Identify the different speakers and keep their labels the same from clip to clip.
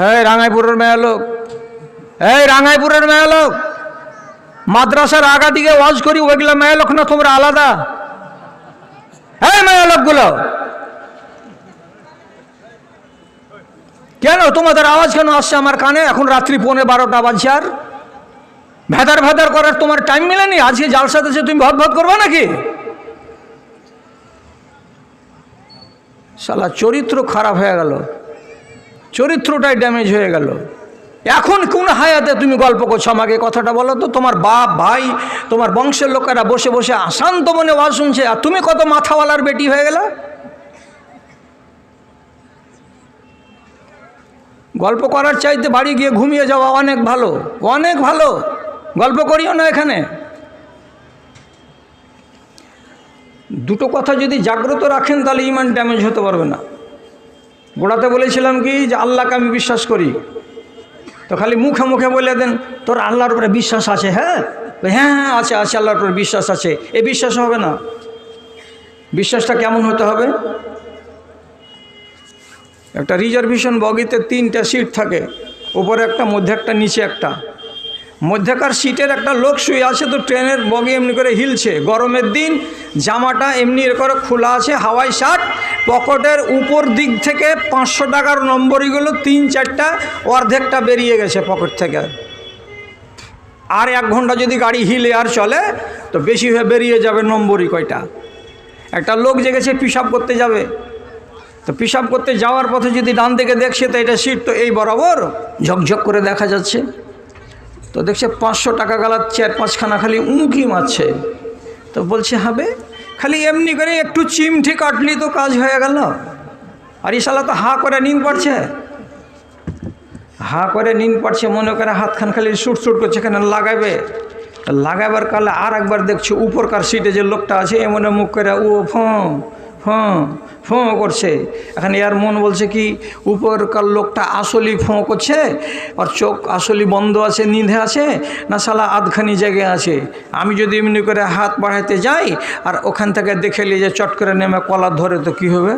Speaker 1: এই রাঙ্গাইপুরের মেয়ে লোক, এই রাঙ্গাইপুরের মেয়ে লোক, মাদ্রাসার আগা দিকে ওয়াজ করি, ওইগুলো মেয়ে লোক না, তোমরা আলাদা। এই মেয়ে লোকগুলো কেন, তোমাদের আওয়াজ কেন আসছে আমার কানে? এখন রাত্রি 11:15 বাজছে, আর ভেদার ভেদার করার তোমার টাইম মিলেনি? আজকে জালসাতে এসে তুমি ভদ ভদ করবে নাকি? শালা চরিত্র খারাপ হয়ে গেল, চরিত্রটাই ড্যামেজ হয়ে গেল। এখন কোন হায়াতে তুমি গল্প করছো? আমাকে কথাটা বলো তো। তোমার বাপ ভাই তোমার বংশের লোকেরা বসে বসে শান্ত মনে ওয়াজ শুনছে, আর তুমি কত মাথাওয়ালার বেটি হয়ে গেল। গল্প করার চাইতে বাড়ি গিয়ে ঘুমিয়ে যাওয়া অনেক ভালো, অনেক ভালো। গল্প করিও না এখানে। দুটো কথা যদি জাগ্রত রাখেন তাহলে ইমান ড্যামেজ হতে পারবে না। গোড়াতে বলেছিলাম কি যে আল্লাহকে আমি বিশ্বাস করি, তো খালি মুখে মুখে বলে দেন তোর আল্লাহর উপরে বিশ্বাস আছে? হ্যাঁ হ্যাঁ আছে আছে, আল্লাহর উপরে বিশ্বাস আছে। এই বিশ্বাস হবে না। বিশ্বাসটা কেমন হতে হবে? একটা রিজার্ভেশন বগিতে 3টা সিট থাকে, উপরে একটা, মধ্যে একটা, নিচে একটা। মধ্যেকার সিটের একটা লোক শুয়ে আছে, তো ট্রেনের বগি এমনি করে হিলছে। গরমের দিন, জামাটা এমনি করে খোলা আছে, হাওয়াই শার্ট, পকেটের উপর দিক থেকে 500 টাকার নম্বরগুলো 3-4টা, অর্ধেকটা বেরিয়ে গেছে পকেট থেকে। আর 1 ঘন্টা যদি গাড়ি হিলে আর চলে তো বেশি হয়ে বেরিয়ে যাবে নম্বরই কয়টা। একটা লোক জেগেছে পিশাব করতে যাবে, তো পিশাব করতে যাওয়ার পথে যদি ডান দিকে দেখছে তো এটা সিট তো এই বরাবর ঝকঝক করে দেখা যাচ্ছে, তো দেখছে 500 টাকা গালার 4-5খানা খালি উঁকি মারছে। তো বলছে হবে খালি এমনি করে একটু চিমঠি কাটলি তো কাজ হয়ে গেল। আর এই শালা তো হা করে নিন পড়ছে, হা করে নিন পড়ছে, মনে করে হাতখান খালি সুট সুট করছে, এখানে লাগাবে। লাগাবার কালে আর একবার দেখছে উপরকার সিটে যে লোকটা আছে এমনে মুখ করে ও ফোঁ ফোঁ ফোঁ করছে। এখন ইয়ার মন বলছে কি উপরকার লোকটা আসলি ফোঁ করছে আর চোখ আসলি বন্ধ আছে, নিঁধে আছে, না শালা আধখানি জায়গায় আছে। আমি যদি এমনি করে হাত বাড়াইতে যাই আর ওখান থেকে দেখে নিয়ে যে চট করে নেমে কলার ধরে তো কী হবে?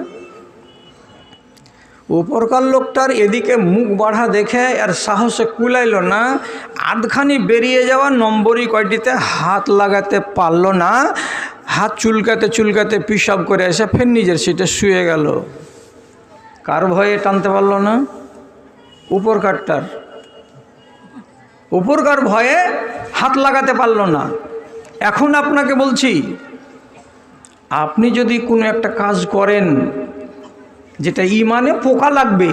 Speaker 1: উপরকার লোকটার এদিকে মুখ বাড়া দেখে আর সাহসে কুলাইল না, আধখানি বেরিয়ে যাওয়া নম্বরই কয়টিতে হাত লাগাতে পারল না। হাত চুলকাতে চুলকাতে পিশাব করে এসে ফের নিজের সিটে শুয়ে গেল। কার ভয়ে টানতে পারল না? উপরকারটার, উপরকার ভয়ে হাত লাগাতে পারল না। এখন আপনাকে বলছি, আপনি যদি কোনো একটা কাজ করেন যেটা ইমানে পোকা লাগবে,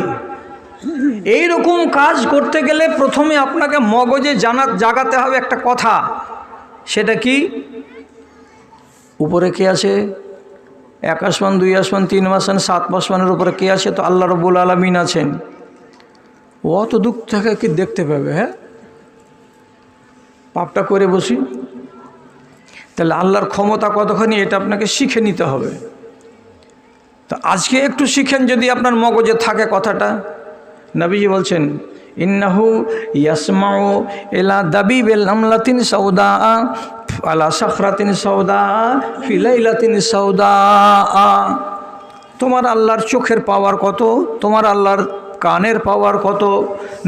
Speaker 1: এই রকম কাজ করতে গেলে প্রথমে আপনাকে মগজে জাগাতে হবে একটা কথা। সেটা কি? উপরে কে আছে? 1 আসমান, 2 আসমান, 3 আসমান, 7 আসমানের উপরে কে আছে? তো আল্লাহ রাব্বুল আলামিন আছেন। অত দুঃখ থেকে কি দেখতে পাবে? হ্যাঁ, পাপটা করে বসি। তাহলে আল্লাহর ক্ষমতা কতখানি এটা আপনাকে শিখে নিতে হবে। তো আজকে একটু শিখেন যদি আপনার মগজে থাকে কথাটা। নবীজি বলছেন ইন্নাহু ইয়াসমাউ ইলা দাবিবিল আমলাতিন সাউদা আলা সাখরাতিন সাউদা ফি লাইলাতিন সাউদা। তোমার আল্লাহর চোখের পাওয়ার কত, তোমার আল্লাহর কানের পাওয়ার কত?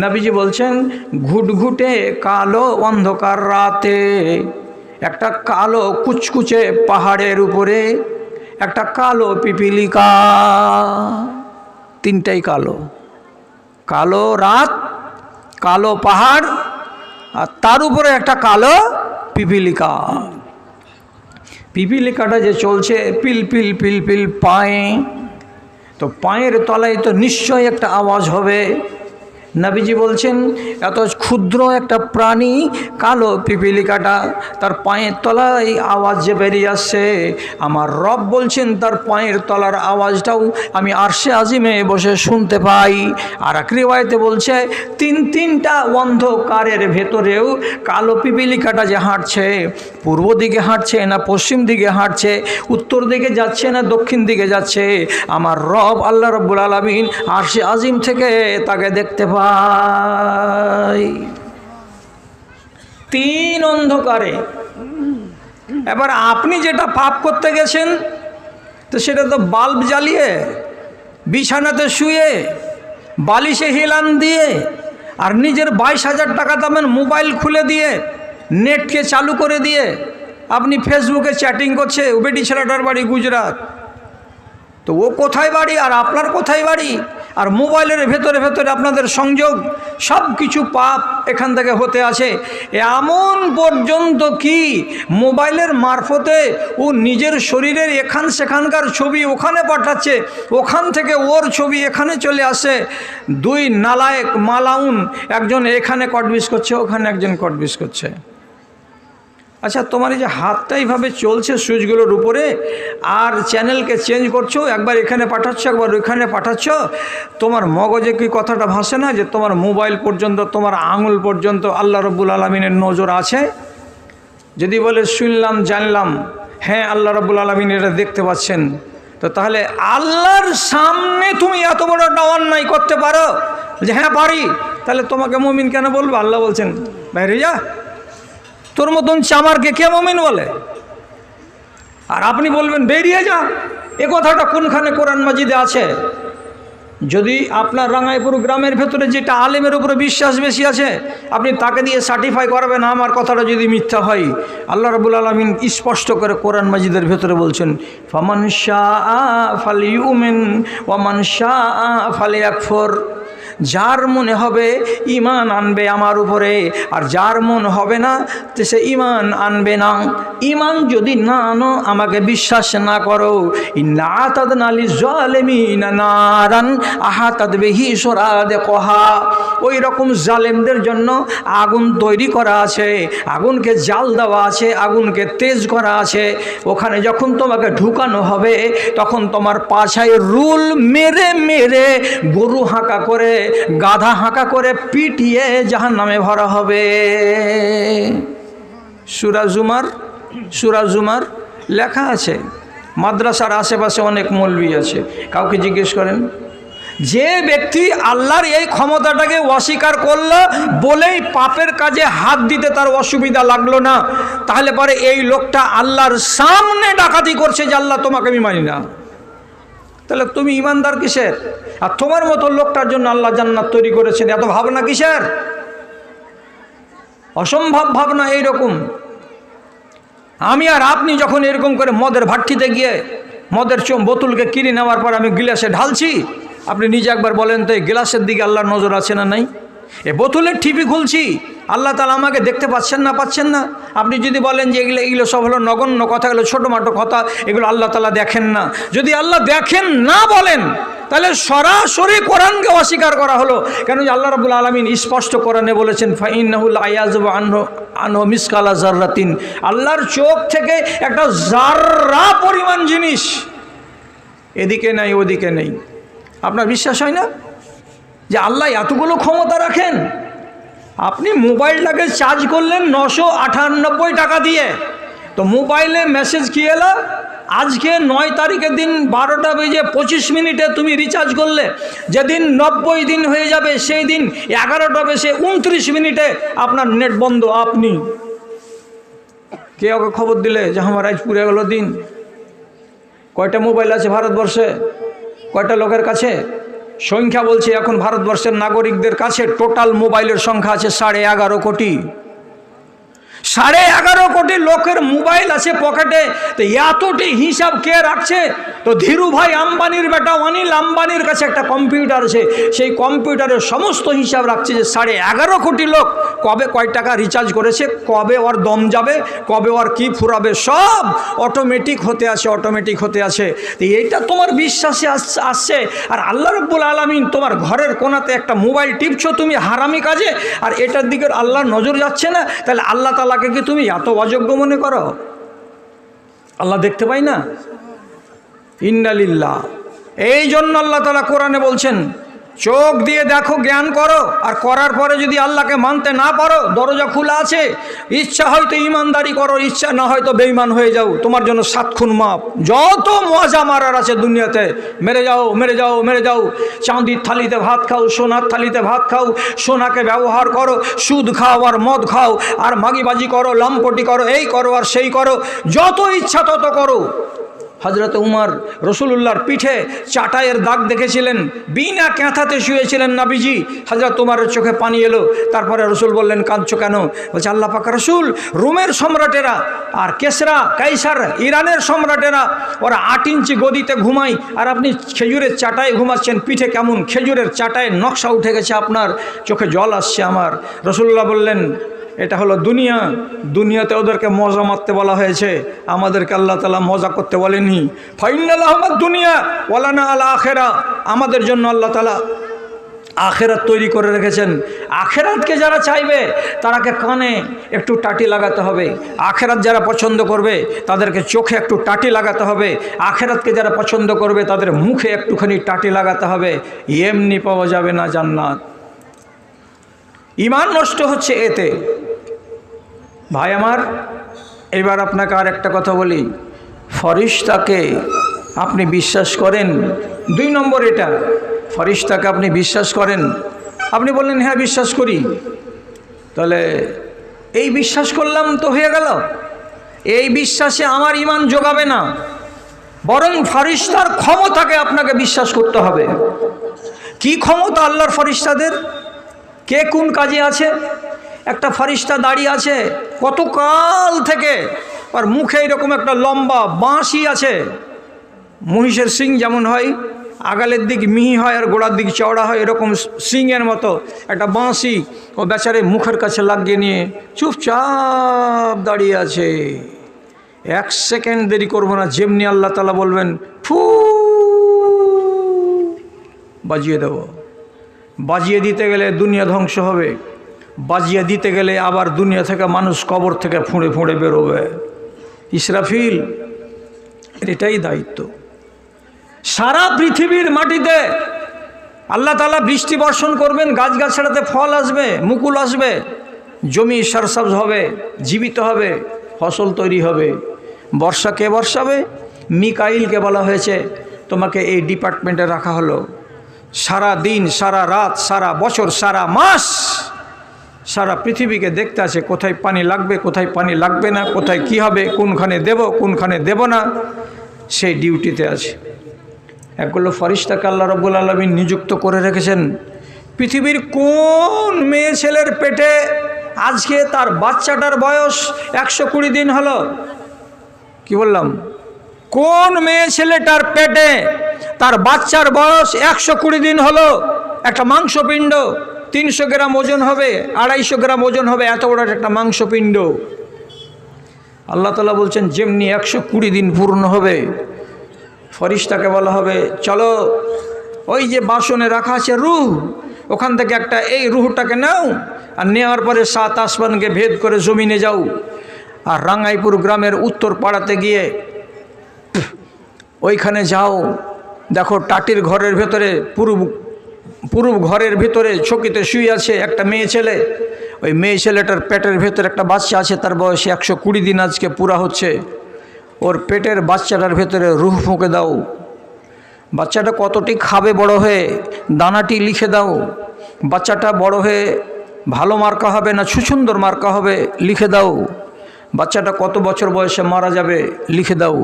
Speaker 1: নবীজি বলছেন ঘুটঘুটে কালো অন্ধকার রাতে একটা কালো কুচকুচে পাহাড়ের উপরে একটা কালো পিপিলিকা, 3টাই কালো। কালো রাত, কালো পাহাড়, আর তার উপরে একটা কালো পিপিলিকা। পিপিলিকাটা যে চলছে পিল পিল পিল পিল পায়ে, তো পায়ের তলায় তো নিশ্চয়ই একটা আওয়াজ হবে। নবীজি বলছেন এত ক্ষুদ্র একটা প্রাণী কালো পিপিলিকাটা, তার পায়ের তলায় আওয়াজ যে বেরিয়ে আসছে, আমার রব বলছেন তার পায়ের তলার আওয়াজটাও আমি আরশে আজিমে বসে শুনতে পাই। আর এক রিওয়ায়াতে বলছে 3টা অন্ধকারের ভেতরেও কালো পিপিলিকাটা যে হাঁটছে, পূর্ব দিকে হাঁটছে না পশ্চিম দিকে হাঁটছে, উত্তর দিকে যাচ্ছে না দক্ষিণ দিকে যাচ্ছে, আমার রব আল্লাহ রাব্বুল আলামিন আরশে আজিম থেকে তাকে দেখতে পাই। 3 অন্ধকারে। এবার আপনি যেটা পাপ করতে গেছেন তো সেটা তো বাল্ব জ্বালিয়ে বিছানাতে শুয়ে বালিশে হিলান দিয়ে আর নিজের 22,000 টাকা দামের মোবাইল খুলে দিয়ে নেটকে চালু করে দিয়ে আপনি ফেসবুকে চ্যাটিং করছে। ও বেটি ছেলেটার বাড়ি গুজরাট, তো ও কোথায় বাড়ি আর আপনার কোথায় বাড়ি, আর মোবাইলের ভেতরে ভেতরে আপনাদের সংযোগ, সব কিছু পাপ এখান থেকে হতে আছে। এমন পর্যন্ত কি মোবাইলের মারফতে ও নিজের শরীরের এখান সেখানকার ছবি ওখানে পাঠাচ্ছে, ওখান থেকে ওর ছবি এখানে চলে আসে। দুই নালায়েক মালাউন, একজন এখানে কটবিস করছে, ওখানে একজন কটবিস করছে। আচ্ছা, তোমার এই যে হাতটা এইভাবে চলছে সুইচগুলোর উপরে, আর চ্যানেলকে চেঞ্জ করছো, একবার এখানে পাঠাচ্ছ একবার ওইখানে পাঠাচ্ছ, তোমার মগজে কি কথাটা ভাসে না যে তোমার মোবাইল পর্যন্ত, তোমার আঙুল পর্যন্ত আল্লাহ রব্বুল আলমিনের নজর আছে? যদি বলে শুনলাম জানলাম, হ্যাঁ আল্লাহ রব্বুল আলমিন এটা দেখতে পাচ্ছেন, তো তাহলে আল্লাহর সামনে তুমি এত বড় একটা অন্যায় করতে পারো যে হ্যাঁ পারি, তাহলে তোমাকে মুমিন কেন বলবে? আল্লাহ বলছেন বাইরে যা, তোর মতন চামারকে কে মুমিন বলে? আর আপনি বলবেন বেরিয়ে যা। এ কথাটা কোনখানে কোরআন মাজিদে আছে? যদি আপনার রাঙ্গাইপুর গ্রামের ভেতরে যেটা আলেমের উপরে বিশ্বাস বেশি আছে, আপনি তাকে দিয়ে সার্টিফাই করবেন আমার কথাটা যদি মিথ্যা হয়। আল্লাহ রাব্বুল আলামিন স্পষ্ট করে কোরআন মাজিদের ভেতরে বলছেন, ফামান শাআ ফালিউমিন ওয়া মান শাআ ফালিয়াকফুর। যার মনে হবে ঈমান আনবে আমার উপরে, আর যার মন হবে না তো সে ঈমান আনবে না। ঈমান যদি না আনো, আমাকে বিশ্বাস না করো, ইন্না আতাদনা লিয-যালিমিনা নারান আহাতাত বিহি সুরাদিকুহা। ওই রকম জালেমদের জন্য আগুন তৈরি করা আছে, আগুনকে জাল দেওয়া আছে, আগুনকে তেজ করা আছে। ওখানে যখন তোমাকে ঢুকানো হবে, তখন তোমার পাছায় রুল মেরে মেরে, গরু হাঁকা করে, গাধা হাঁকা করে পিটিয়ে জাহান্নামে ভরা হবে। সূরা জুমার লেখা আছে। মাদ্রাসার আশেপাশে অনেক মৌলবি আছে, কাউকে জিজ্ঞেস করেন। যে ব্যক্তি আল্লাহর এই ক্ষমতাটাকে অস্বীকার করলো বলেই পাপের কাজে হাত দিতে তার অসুবিধা লাগলো না, তাহলে পরে এই লোকটা আল্লাহর সামনে ডাকাতি করছে যে আল্লাহ তোমাকে আমি মানি না। তাহলে তুমি ইমানদার কিসের? আর তোমার মতো লোকটার জন্য আল্লাহ জান্নাত তৈরি করেছেন, এত ভাবনা কিসের? অসম্ভব ভাবনা এইরকম। আমি আর আপনি যখন এরকম করে মদের ভাট্টিতে গিয়ে মদের বোতলকে কিনে নেওয়ার পর আমি গিলাসে ঢালছি, আপনি নিজে একবার বলেন তো এই গ্লাসের দিকে আল্লাহর নজর আছে না নাই? এ বোতলের ঠিপি খুলছি, আল্লাহ তাআলা আমাকে দেখতে পাচ্ছেন না? আপনি যদি বলেন যে এগুলো সব হলো নগণ্য কথা, এগুলো ছোটোমাটো কথা, এগুলো আল্লাহ তাআলা দেখেন না, যদি আল্লাহ দেখেন না বলেন, তাহলে সরাসরি কোরআনকে অস্বীকার করা হলো। কেন? যে আল্লাহ রাব্বুল আলামিন স্পষ্ট কোরআনে বলেছেন, ফাইন্নাহু লা ইয়াযুবু আনহু মিসকালা যাররাতিন। আল্লাহর চোখ থেকে একটা জাররা পরিমাণ জিনিস এদিকে নাই ওদিকে নেই। আপনার বিশ্বাস হয় না যে আল্লাহ এতগুলো ক্ষমতা রাখেন? আপনি মোবাইলটাকে চার্জ করলেন 998 টাকা দিয়ে, তো মোবাইলে মেসেজ কি এলো? আজকে 9 তারিখের দিন 12টা বেজে 25 মিনিটে তুমি রিচার্জ করলে, যেদিন 90 দিন হয়ে যাবে সেই দিন 11টা বেজে 29 মিনিটে আপনার নেট বন্ধ। আপনি কে ওকে খবর দিলে যে আমার আজ পুরে গেল দিন? কয়টা মোবাইল আছে ভারতবর্ষে? কয়টা লোকের কাছে? সংখ্যা বলছে এখন ভারতবর্ষের নাগরিকদের কাছে টোটাল মোবাইলের সংখ্যা আছে 11.5 কোটি। 11.5 কোটি লোকের মোবাইল আছে পকেটে। তো এতটি হিসাব কে রাখছে? তো ধীরুভাই আম্বানির বেটা অনিল আম্বানির কাছে একটা কম্পিউটার আছে, সেই কম্পিউটারের সমস্ত হিসাব রাখছে যে 11.5 কোটি লোক কবে কয় টাকা রিচার্জ করেছে, কবে ওর দম যাবে, কবে ওর কি ফুরাবে, সব অটোমেটিক হতে আছে। তো এইটা তোমার বিশ্বাসে আসছে, আর আল্লাহ রাব্বুল আলামিন তোমার ঘরের কোণাতে একটা মোবাইল টিপছো তুমি হারামি কাজে, আর এটার দিকে আল্লাহর নজর যাচ্ছে না, তাহলে আল্লাহ তাআলাকে কি তুমি এত অযোগ্য মনে করো? আল্লাহ দেখতে পাই না? ইন্না লিল্লাহ। এই জন্য আল্লাহ তাআলা কোরআনে বলছেন, চোখ দিয়ে দেখো, জ্ঞান করো, আর করার পরে যদি আল্লাহকে মানতে না পারো, দরজা খোলা আছে। ইচ্ছা হয়তো ইমানদারি করো, ইচ্ছা না হয়তো বেঈমান হয়ে যাও, তোমার জন্য 7 খুন মাপ। যত মজা মারার আছে দুনিয়াতে মেরে যাও। চাঁদির থালিতে ভাত খাও, সোনার থালিতে ভাত খাও, সোনাকে ব্যবহার করো, সুদ খাও আর মদ খাও, আর মাগিবাজি করো, লাম্পটি করো, এই করো আর সেই করো, যত ইচ্ছা তত করো। হজরত উমর রসুলুল্লাহর পিঠে চাটাইয়ের দাগ দেখেছিলেন, বিনা ক্যাঁথাতে শুয়েছিলেন নাবিজি। হজরত উমরের চোখে পানি এলো। তারপরে রসুল বললেন, কাঁদছো কেন? বলছে, আল্লাহ পাক রসুল, রোমের সম্রাটেরা আর কেসরা কাইসার ইরানের সম্রাটেরা ওরা 8 ইঞ্চি গদিতে ঘুমায়, আর আপনি খেজুরের চাটায় ঘুমাচ্ছেন, পিঠে কেমন খেজুরের চাটায় নকশা উঠে গেছে, আপনার চোখে জল আসছে আমার। রসুল্লাহ বললেন, এটা হলো দুনিয়া, দুনিয়াতে ওদেরকে মজা মারতে বলা হয়েছে, আমাদেরকে আল্লাহ তাআলা মজা করতে বলেনি। ফাইনাল আহমদ দুনিয়া ওয়ালানা আল আখেরা, আমাদের জন্য আল্লাহ তাআলা আখেরাত তৈরি করে রেখেছেন। আখেরাতকে যারা চাইবে তারাকে কানে একটু টাটি লাগাতে হবে, আখেরাত যারা পছন্দ করবে তাদেরকে চোখে একটু টাটি লাগাতে হবে, আখেরাতকে যারা পছন্দ করবে তাদের মুখে একটুখানি টাটি লাগাতে হবে। এমনি পাওয়া যাবে না জান্নাত। ঈমান নষ্ট হচ্ছে এতে। ভাই আমার, এবার আপনাকে আর একটা কথা বলি, ফরিশতাকে আপনি বিশ্বাস করেন? 2 নম্বর এটা, ফরিশতাকে আপনি বিশ্বাস করেন? আপনি বললেন হ্যাঁ বিশ্বাস করি। তাহলে এই বিশ্বাস করলাম তো হয়ে গেল? এই বিশ্বাসে আমার ঈমান যোগাবে না, বরং ফরিশতার ক্ষমতাকে আপনাকে বিশ্বাস করতে হবে। কি ক্ষমতা আল্লাহর ফরিশতাদের? কে কোন কাজে আছে? একটা ফরিশতা দাঁড়িয়ে আছে কত কাল থেকে, আর মুখে এরকম একটা লম্বা বাঁশি আছে, মহিষের শিং যেমন হয়, আগালের দিক মিহি হয় আর গোড়ার দিক চওড়া হয়, এরকম শিংয়ের মতো একটা বাঁশি ও বেচারে মুখের কাছে লাগিয়ে নিয়ে চুপচাপ দাঁড়িয়ে আছে। 1 সেকেন্ড দেরি করবো না, যেমনি আল্লাহ তাআলা বলবেন ফু বাজিয়ে দেব। বাজিয়ে দিতে গেলে দুনিয়া ধ্বংস হবে, বাজিয়ে দিতে গেলে আবার দুনিয়া থেকে মানুষ কবর থেকে ফুঁড়ে ফুঁড়ে বেরোবে। ইসরাফিল, এটাই দায়িত্ব। সারা পৃথিবীর মাটিতে আল্লাহ তাআলা বৃষ্টি বর্ষণ করবেন, গাছগাছড়াতে ফল আসবে, মুকুল আসবে, জমি সরসবজ হবে, জীবিত হবে, ফসল তৈরি হবে। বর্ষা কে বর্ষাবে? মিকাইলকে বলা হয়েছে তোমাকে এই ডিপার্টমেন্টে রাখা হলো। সারা দিন, সারা রাত, সারা বছর, সারা মাস সারা পৃথিবীকে দেখতে আছে কোথায় পানি লাগবে, কোথায় পানি লাগবে না, কোথায় কি হবে, কোনখানে দেব কোনখানে দেব না, সেই ডিউটিতে আছে। একগুলো ফরিশতাকে আল্লাহ রাব্বুল আলামিন নিযুক্ত করে রেখেছেন। পৃথিবীর কোন মেয়ে ছেলের পেটে আজকে তার বাচ্চাটার বয়স 120 দিন হলো? কি বললাম? কোন মেয়ে ছেলেটার পেটে তার বাচ্চার বয়স 120 দিন হলো? একটা মাংসপিণ্ড 300 গ্রাম ওজন হবে, 250 গ্রাম ওজন হবে, এত বড় একটা মাংসপিণ্ড। আল্লাহ তাআলা বলছেন যেমনি 120 দিন পূর্ণ হবে, ফরিশতাকে বলা হবে চলো ওই যে বাসনে রাখা আছে রূহ, ওখান থেকে একটা এই রূহটাকে নাও, আর নেওয়ার পরে 7 আসমানকে ভেদ করে জমিনে যাও, আর রাঙ্গাইপুর গ্রামের উত্তর পাড়াতে গিয়ে ওইখানে যাও, দেখো টাটির ঘরের ভেতরে, পূর্ব ঘরের ভিতরে চকিতে শুয়ে আছে একটা মেয়ে ছেলে। ওই মেয়ে ছেলেটার পেটের ভেতরে একটা বাচ্চা আছে, তার বয়স 120 দিন আজকে পুরা হচ্ছে। ওর পেটের বাচ্চাটার ভেতরে রূহ ফুঁকে দাও। বাচ্চাটা কতটি খাবে বড় হয়ে, দানাটি লিখে দাও। বাচ্চাটা বড় হয়ে ভালো মার্কা হবে না সুসুন্দর মার্কা হবে, লিখে দাও। বাচ্চাটা কত বছর বয়সে মারা যাবে, লিখে দাও,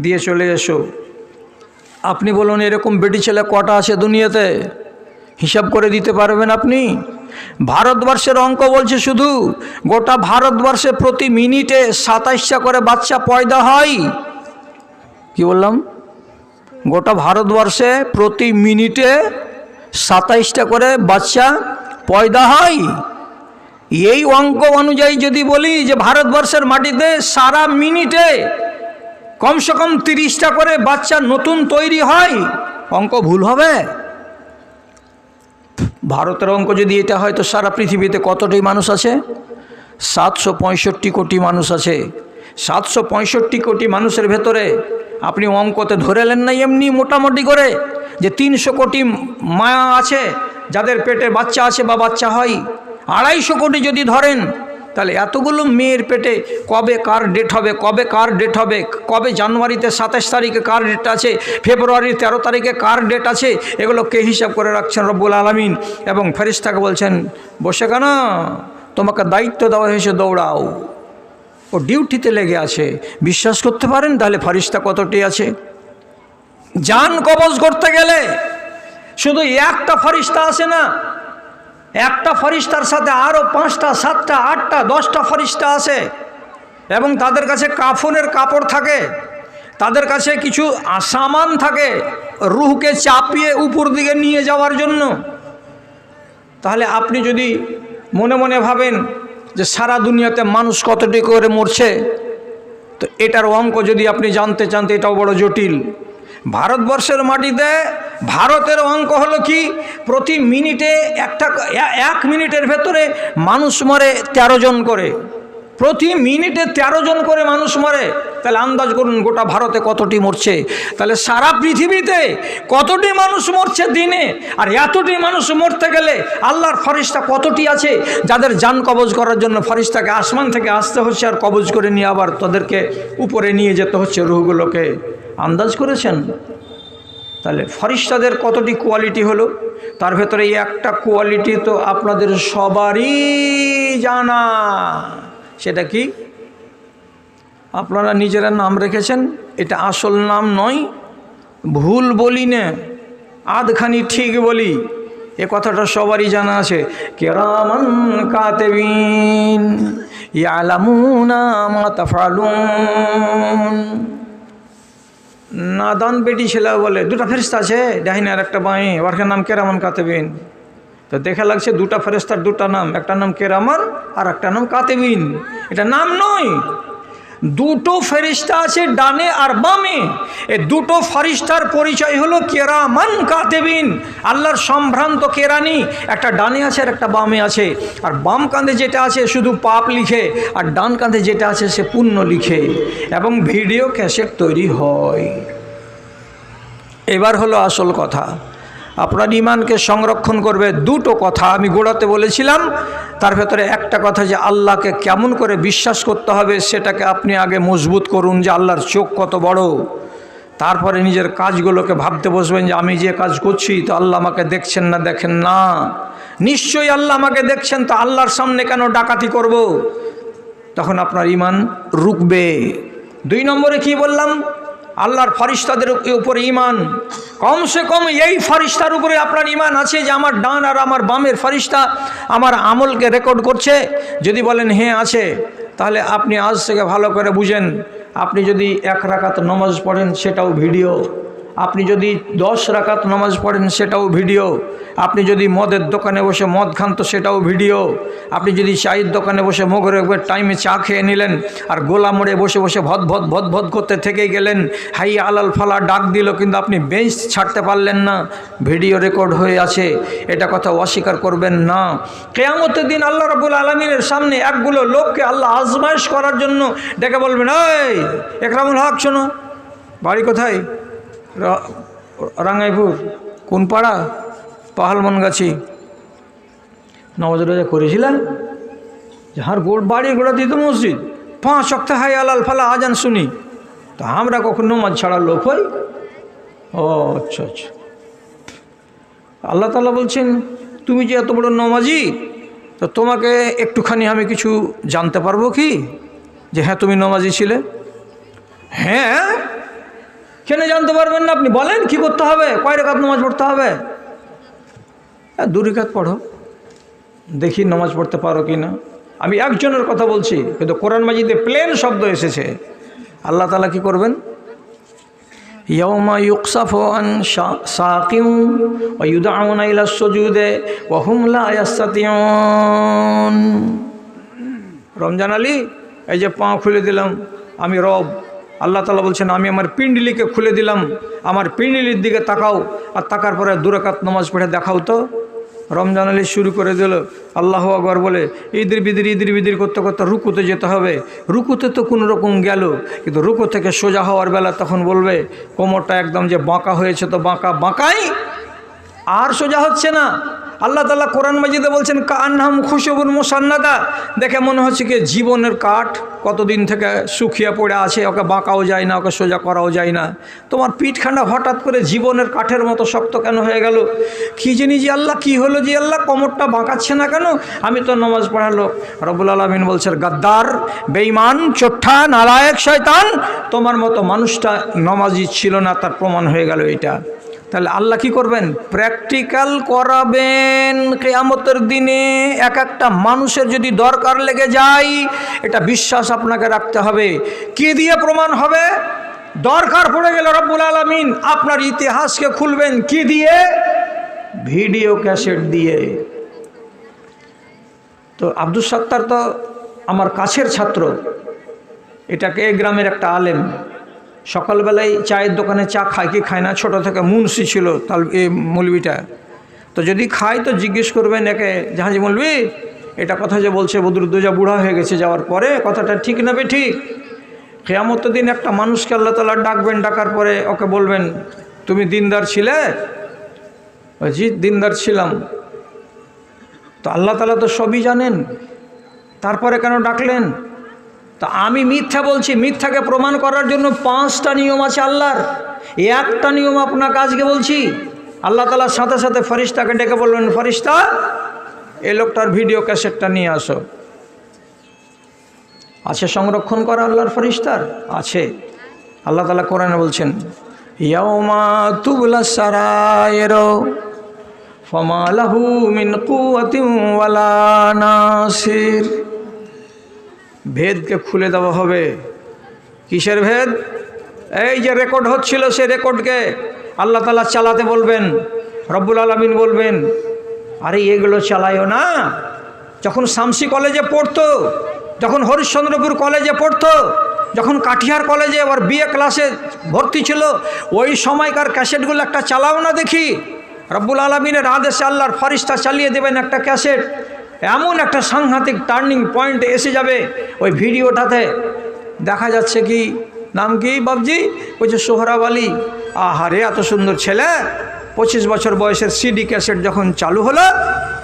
Speaker 1: দিয়ে চলে এসো। আপনি বলুন এরকম বেটি ছেলে কটা আছে দুনিয়াতে? হিসাব করে দিতে পারবেন আপনি? ভারতবর্ষের অঙ্ক বলছে শুধু গোটা ভারতবর্ষে প্রতি মিনিটে 27টা করে বাচ্চা পয়দা হয়। কি বললাম? গোটা ভারতবর্ষে প্রতি মিনিটে 27টা করে বাচ্চা পয়দা হয়। এই অঙ্ক অনুযায়ী যদি বলি যে ভারতবর্ষের মাটিতে সারা মিনিটে কমসে কম 30টা করে বাচ্চা নতুন তৈরি হয়, অঙ্ক ভুল হবে? ভারতের অঙ্ক যদি এটা হয় তো সারা পৃথিবীতে কতটি মানুষ আছে? 765 কোটি মানুষ আছে। 765 কোটি মানুষের ভেতরে আপনি অঙ্কতে ধরেলেন না এমনি মোটামুটি করে যে 300 কোটি মায়া আছে যাদের পেটে বাচ্চা আছে বা বাচ্চা হয়। 250 কোটি যদি ধরেন তাহলে এতগুলো মেয়ের পেটে কবে কার ডেট হবে, কবে কার ডেট হবে, কবে জানুয়ারিতে 27 তারিখে কার ডেট আছে, ফেব্রুয়ারির 13 তারিখে কার ডেট আছে, এগুলো কে হিসাব করে রাখছেন? রব্বুল আলামিন। এবং ফেরেশতাকে বলছেন বসে কেন, তোমাকে দায়িত্ব দেওয়া হয়েছে, দৌড়াও। ও ডিউটিতে লেগে আছে। বিশ্বাস করতে পারেন তাহলে ফেরেশতা কতটি আছে? জান কবজ করতে গেলে শুধু একটা ফেরেশতা আসে না, একটা ফেরেশতার সাথে আরও 5টা 7টা 8টা 10টা ফেরেশতা আসে, এবং তাদের কাছে কাফনের কাপড় থাকে, তাদের কাছে কিছু সামান থাকে রুহকে চাপিয়ে উপর দিকে নিয়ে যাওয়ার জন্য। তাহলে আপনি যদি মনে মনে ভাবেন যে সারা দুনিয়াতে মানুষ কতটি করে মরছে, তো এটার অঙ্ক যদি আপনি জানতে চান তো এটাও বড় জটিল। ভারতবর্ষের মাটিতে ভারতের অঙ্ক হলো কি, প্রতি মিনিটে 1 মিনিটের ভেতরে মানুষ মরে 13 জন করে, প্রতি মিনিটে 13 জন করে মানুষ মরে। তাহলে আন্দাজ করুন গোটা ভারতে কতটি মরছে, তাহলে সারা পৃথিবীতে কতটি মানুষ মরছে দিনে। আর এতটি মানুষ মরতে গেলে আল্লাহর ফেরেশতা কতটি আছে যাদের জান কবজ করার জন্য ফেরেশতাকে আসমান থেকে আসতে হচ্ছে আর কবজ করে নিয়ে আবার তাদেরকে উপরে নিয়ে যেতে হচ্ছে রূহগুলোকে। আন্দাজ করেছেন? তাহলে ফেরেশতাদের কতটি কোয়ালিটি হলো, তার ভেতরে এই একটা কোয়ালিটি তো আপনাদের সবারই জানা। সেটা কি? আপনারা নিজেরা নাম রেখেছেন, এটা আসল নাম নয়, ভুল বলি না, আধখানি ঠিক বলি, এ কথাটা সবারই জানা আছে। কিরামান কাতিবিন ইয়ালামুনা মা তাফআলুন। নাদান বেটি ছেলে বলে 2টা ফেরেশতা আছে, ডাহিনে আর একটা বাঁয়ে, ওর নাম কিরামান কাতিবিন। তো দেখা লাগছে 2টা ফেরেশতার 2টা নাম, একটা নাম কিরামান আর একটা নাম কাতিবিন। এটা নাম নয়, 2টো ফেরেশতা আছে ডানে আর বামে। এই 2টো ফেরেশতার পরিচয় হলো কিরামান কাতিবিন, আল্লাহর সম্ভ্রান্ত কেরানি। একটা ডানে আছে আর একটা বামে আছে, আর বাম কাঁধে যেটা আছে শুধু পাপ লিখে, আর ডান কাঁধে যেটা আছে সে পুণ্য লিখে, এবং ভিডিও ক্যাসেট তৈরি হয়। এবার হলো আসল কথা, আপনার ইমানকে সংরক্ষণ করবে 2টো কথা আমি গোড়াতে বলেছিলাম। তার ভেতরে একটা কথা যে আল্লাহকে কেমন করে বিশ্বাস করতে হবে সেটাকে আপনি আগে মজবুত করুন, যে আল্লাহর চোখ কত বড়। তারপরে নিজের কাজগুলোকে ভাবতে বসবেন যে আমি যে কাজ করছি তো আল্লাহ আমাকে দেখছেন না? দেখেন না, নিশ্চয়ই আল্লাহ আমাকে দেখছেন, তো আল্লাহর সামনে কেন ডাকাতি করব? তখন আপনার ইমান রুকবে। 2 নম্বরে কি বললাম? আল্লাহর ফেরেশতাদের উপরে ইমান। কমসে কম এই ফেরেশতার উপরে আপনার ইমান আছে যে আমার ডান আর আমার বামের ফেরেশতা আমার আমলকে রেকর্ড করছে। যদি বলেন হ্যাঁ আছে, তাহলে আপনি আজ থেকে ভালো করে বুঝেন, আপনি যদি 1 রাকাত নামাজ পড়েন সেটাও ভিডিও, আপনি যদি 10 রাকাত নামাজ পড়েন সেটাও ভিডিও, আপনি যদি মদের দোকানে বসে মদ খান তো সেটাও ভিডিও, আপনি যদি চায়ের দোকানে বসে একবার টাইমে চা খেয়ে নিলেন আর গোলা মোড়ে বসে বসে ভদ করতে থেকেই গেলেন, হাই আলাল ফালা ডাক দিল কিন্তু আপনি বেঞ্চ ছাড়তে পারলেন না, ভিডিও রেকর্ড হয়ে আছে। এটা কথা অস্বীকার করবেন না। কিয়ামতের দিন আল্লাহ রাব্বুল আলামিনের সামনে একগুলো লোককে আল্লাহ আজমাইশ করার জন্য ডেকে বলবেন, এই একরামুল হক শোনো, বাড়ি কোথায়? রাঙ্গাইপুর। কোন পাড়া? পাহালমনগাছি। নামাজ রোজা করেছিলেন? যাহার বাড়ির গোড়া দিত মসজিদ, 5 ওয়াক্ত হাই আলাল ফালা আজান শুনি, তো আমরা কখন নামাজ ছাড়ার লোক হই? ও আচ্ছা আচ্ছা। আল্লাহ তাআলা বলছেন তুমি যে এত বড় নামাজি, তো তোমাকে একটুখানি আমি কিছু জানতে পারবো কি, যে হ্যাঁ তুমি নামাজি ছিলে? হ্যাঁ, কেন জানতে পারবেন না? আপনি বলেন কি করতে হবে, কয় রাকাত নামাজ পড়তে হবে? 2 রাকাত পড়ো, দেখি নামাজ পড়তে পারো কি না। আমি একজনের কথা বলছি, কিন্তু কোরআন মাজিদে প্লেন শব্দ এসেছে। আল্লাহ তাআলা কি করবেন? ইয়াউমা ইউকসাফু আন সাকিম ওয়া ইউদআউনা ইলা সুজুদে ওয়া হুম লা ইয়াস্তাতিউন। রমজান আলী, এই যে পা খুলে দিলাম আমি রব। আল্লাহ তাআলা বলছেন আমি আমার পিণ্ডলিকে খুলে দিলাম, আমার পিণ্ডলির দিকে তাকাও, আর তাকার পরে 2 রাকাত নামাজ পড়ে দেখাও তো। রমজান আলী শুরু করে দিল আল্লাহু আকবার বলে, ইদির বিদির করতে করতে রুকুতে যেতে হবে। রুকুতে তো কোনো রকম গেল, কিন্তু রুকু থেকে সোজা হওয়ার বেলা তখন বলবে কোমরটা একদম যে বাঁকা হয়েছে, তো বাঁকাই আর সোজা হচ্ছে না। আল্লাহ তাআলা কোরআন মাজিদে বলছেন কাআন্নাহুম খুশুবুন মুসান্নাদা, দেখে মনে হচ্ছে কি জীবনের কাঠ কতদিন থেকে শুকিয়ে পড়ে আছে, ওকে বাঁকাও যায় না, ওকে সোজা করাও যায় না। তোমার পিঠখানা হঠাৎ করে জীবনের কাঠের মতো শক্ত কেন হয়ে গেল? কী জানি জি আল্লাহ, কী হলো জি আল্লাহ, কোমরটা বাঁকাচ্ছে না কেন? আমি তো নামাজ পড়ালো। রব্বুল আলামিন বলছেন গাদ্দার, বেঈমান, চোট্টা, নালায়েক, শয়তান, তোমার মতো মানুষটা নামাজি ছিল না, তার প্রমাণ হয়ে গেল এটা। তাহলে আল্লাহ কি করবেন? প্র্যাকটিক্যাল করাবেন কিয়ামতের দিনে। এক একটা মানুষের যদি দরকার লেগে যায়, এটা বিশ্বাস আপনাকে রাখতে হবে। কি দিয়ে প্রমাণ হবে? দরকার পড়ে গেলে রব্বুল আলামিন আপনার ইতিহাসকে খুলবেন। কি দিয়ে? ভিডিও ক্যাসেট দিয়ে। তো আব্দুল সাত্তার তো আমার কাছের ছাত্র, এটাকে এই গ্রামের একটা আলেম। সকালবেলায় চায়ের দোকানে চা খায় কি খায় না, ছোটো থেকে মুন্সি ছিল তাল এই মৌলবিটা। তো যদি খায় তো জিজ্ঞেস করবেন একে, জাহাজি মৌলবি এটা কথা যে বলছে বদরুদ্দোজা বুড়া হয়ে গেছে যাওয়ার পরে, কথাটা ঠিক না বে ঠিক? কিয়ামতের দিন একটা মানুষকে আল্লাহ তাআলা ডাকবেন, ডাকার পরে ওকে বলবেন তুমি দিনদার ছিলে? জি দিনদার ছিলাম। তো আল্লাহ তাআলা তো সবই জানেন, তারপরে কেন ডাকলেন? তা আমি মিথ্যা বলছি, মিথ্যাকে প্রমাণ করার জন্য 5টা নিয়ম আছে আল্লাহর। একটা নিয়ম আপনাকে আজকে বলছি। আল্লাহ তাআলার সাথে সাথে ফেরেশতাকে ডেকে বললেন, ফেরেশতা এই লোকটার ভিডিও ক্যাসেটটা নিয়ে আসো। আছে সংরক্ষণ করা আল্লাহর ফেরেশতার? আছে। আল্লাহ তাআলা কোরআনে বলছেন ইয়াউমা তুবলাস সারায়ের ফামা লাহু মিন কুওয়াতিন ওয়ালা নাসির। ভেদকে খুলে দেওয়া হবে। কিসের ভেদ? এই যে রেকর্ড হচ্ছিল, সে রেকর্ডকে আল্লাহ তাআলা চালাতে বলবেন। রব্বুল আলামিন বলবেন আরে এগুলো চালায়ও না। যখন শামসি কলেজে পড়তো, যখন হরিশ্চন্দ্রপুর কলেজে পড়তো, যখন কাঠিয়ার কলেজে আবার বিএ ক্লাসে ভর্তি ছিল, ওই সময়কার ক্যাসেটগুলো একটা চালাও না দেখি। রব্বুল আলামিনের আদেশে আল্লাহর ফেরেশতা চালিয়ে দেবেন একটা ক্যাসেট। এমন একটা সাংঘাতিক টার্নিং পয়েন্টে এসে যাবে ওই ভিডিওটাতে। দেখা যাচ্ছে কি, নাম কি বাবজি? বলছে সোহরাব আলী। আহারে এত সুন্দর ছেলে, 25 বছর বয়সের সিডি ক্যাসেট যখন চালু হলো,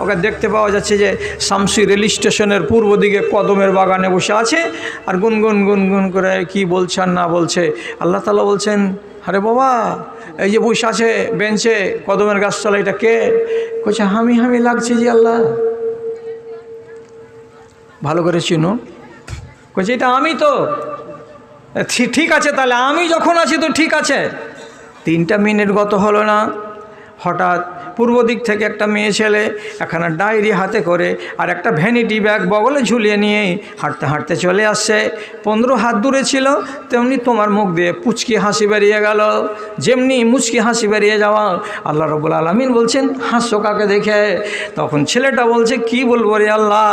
Speaker 1: ওকে দেখতে পাওয়া যাচ্ছে যে শামসি রেল স্টেশনের পূর্ব দিকে কদমের বাগানে বসে আছে আর গুনগুন গুনগুন করে কি বলছে আর না বলছে। আল্লাহ তাআলা বলছেন আরে বাবা এই যে বসে আছে বেঞ্চে কদমের গাছতলা, এটা কে? বলছে হামি হামি লাগছে জি আল্লাহ। ভালো করে চিনো? বলছে এটা আমি তো। ঠিক আছে, তাহলে আমি যখন আছি তো ঠিক আছে। 3টা মিনিট গত হলো না, হঠাৎ পূর্ব দিক থেকে একটা মেয়ে ছেলে একখানা ডায়েরি হাতে করে আর একটা ভ্যানিটি ব্যাগ বগলে ঝুলিয়ে নিয়ে হাঁটতে হাঁটতে চলে আসছে। 15 হাত দূরে ছিল, তেমনি তোমার মুখ দিয়ে পুচকি হাসি বেরিয়ে গেল। যেমনি মুচকি হাসি বেরিয়ে যাওয়া, আল্লাহ রাব্বুল আলামিন বলছেন হাসছো কাকে দেখে? তখন ছেলেটা বলছে কি বলবো রে আল্লাহ।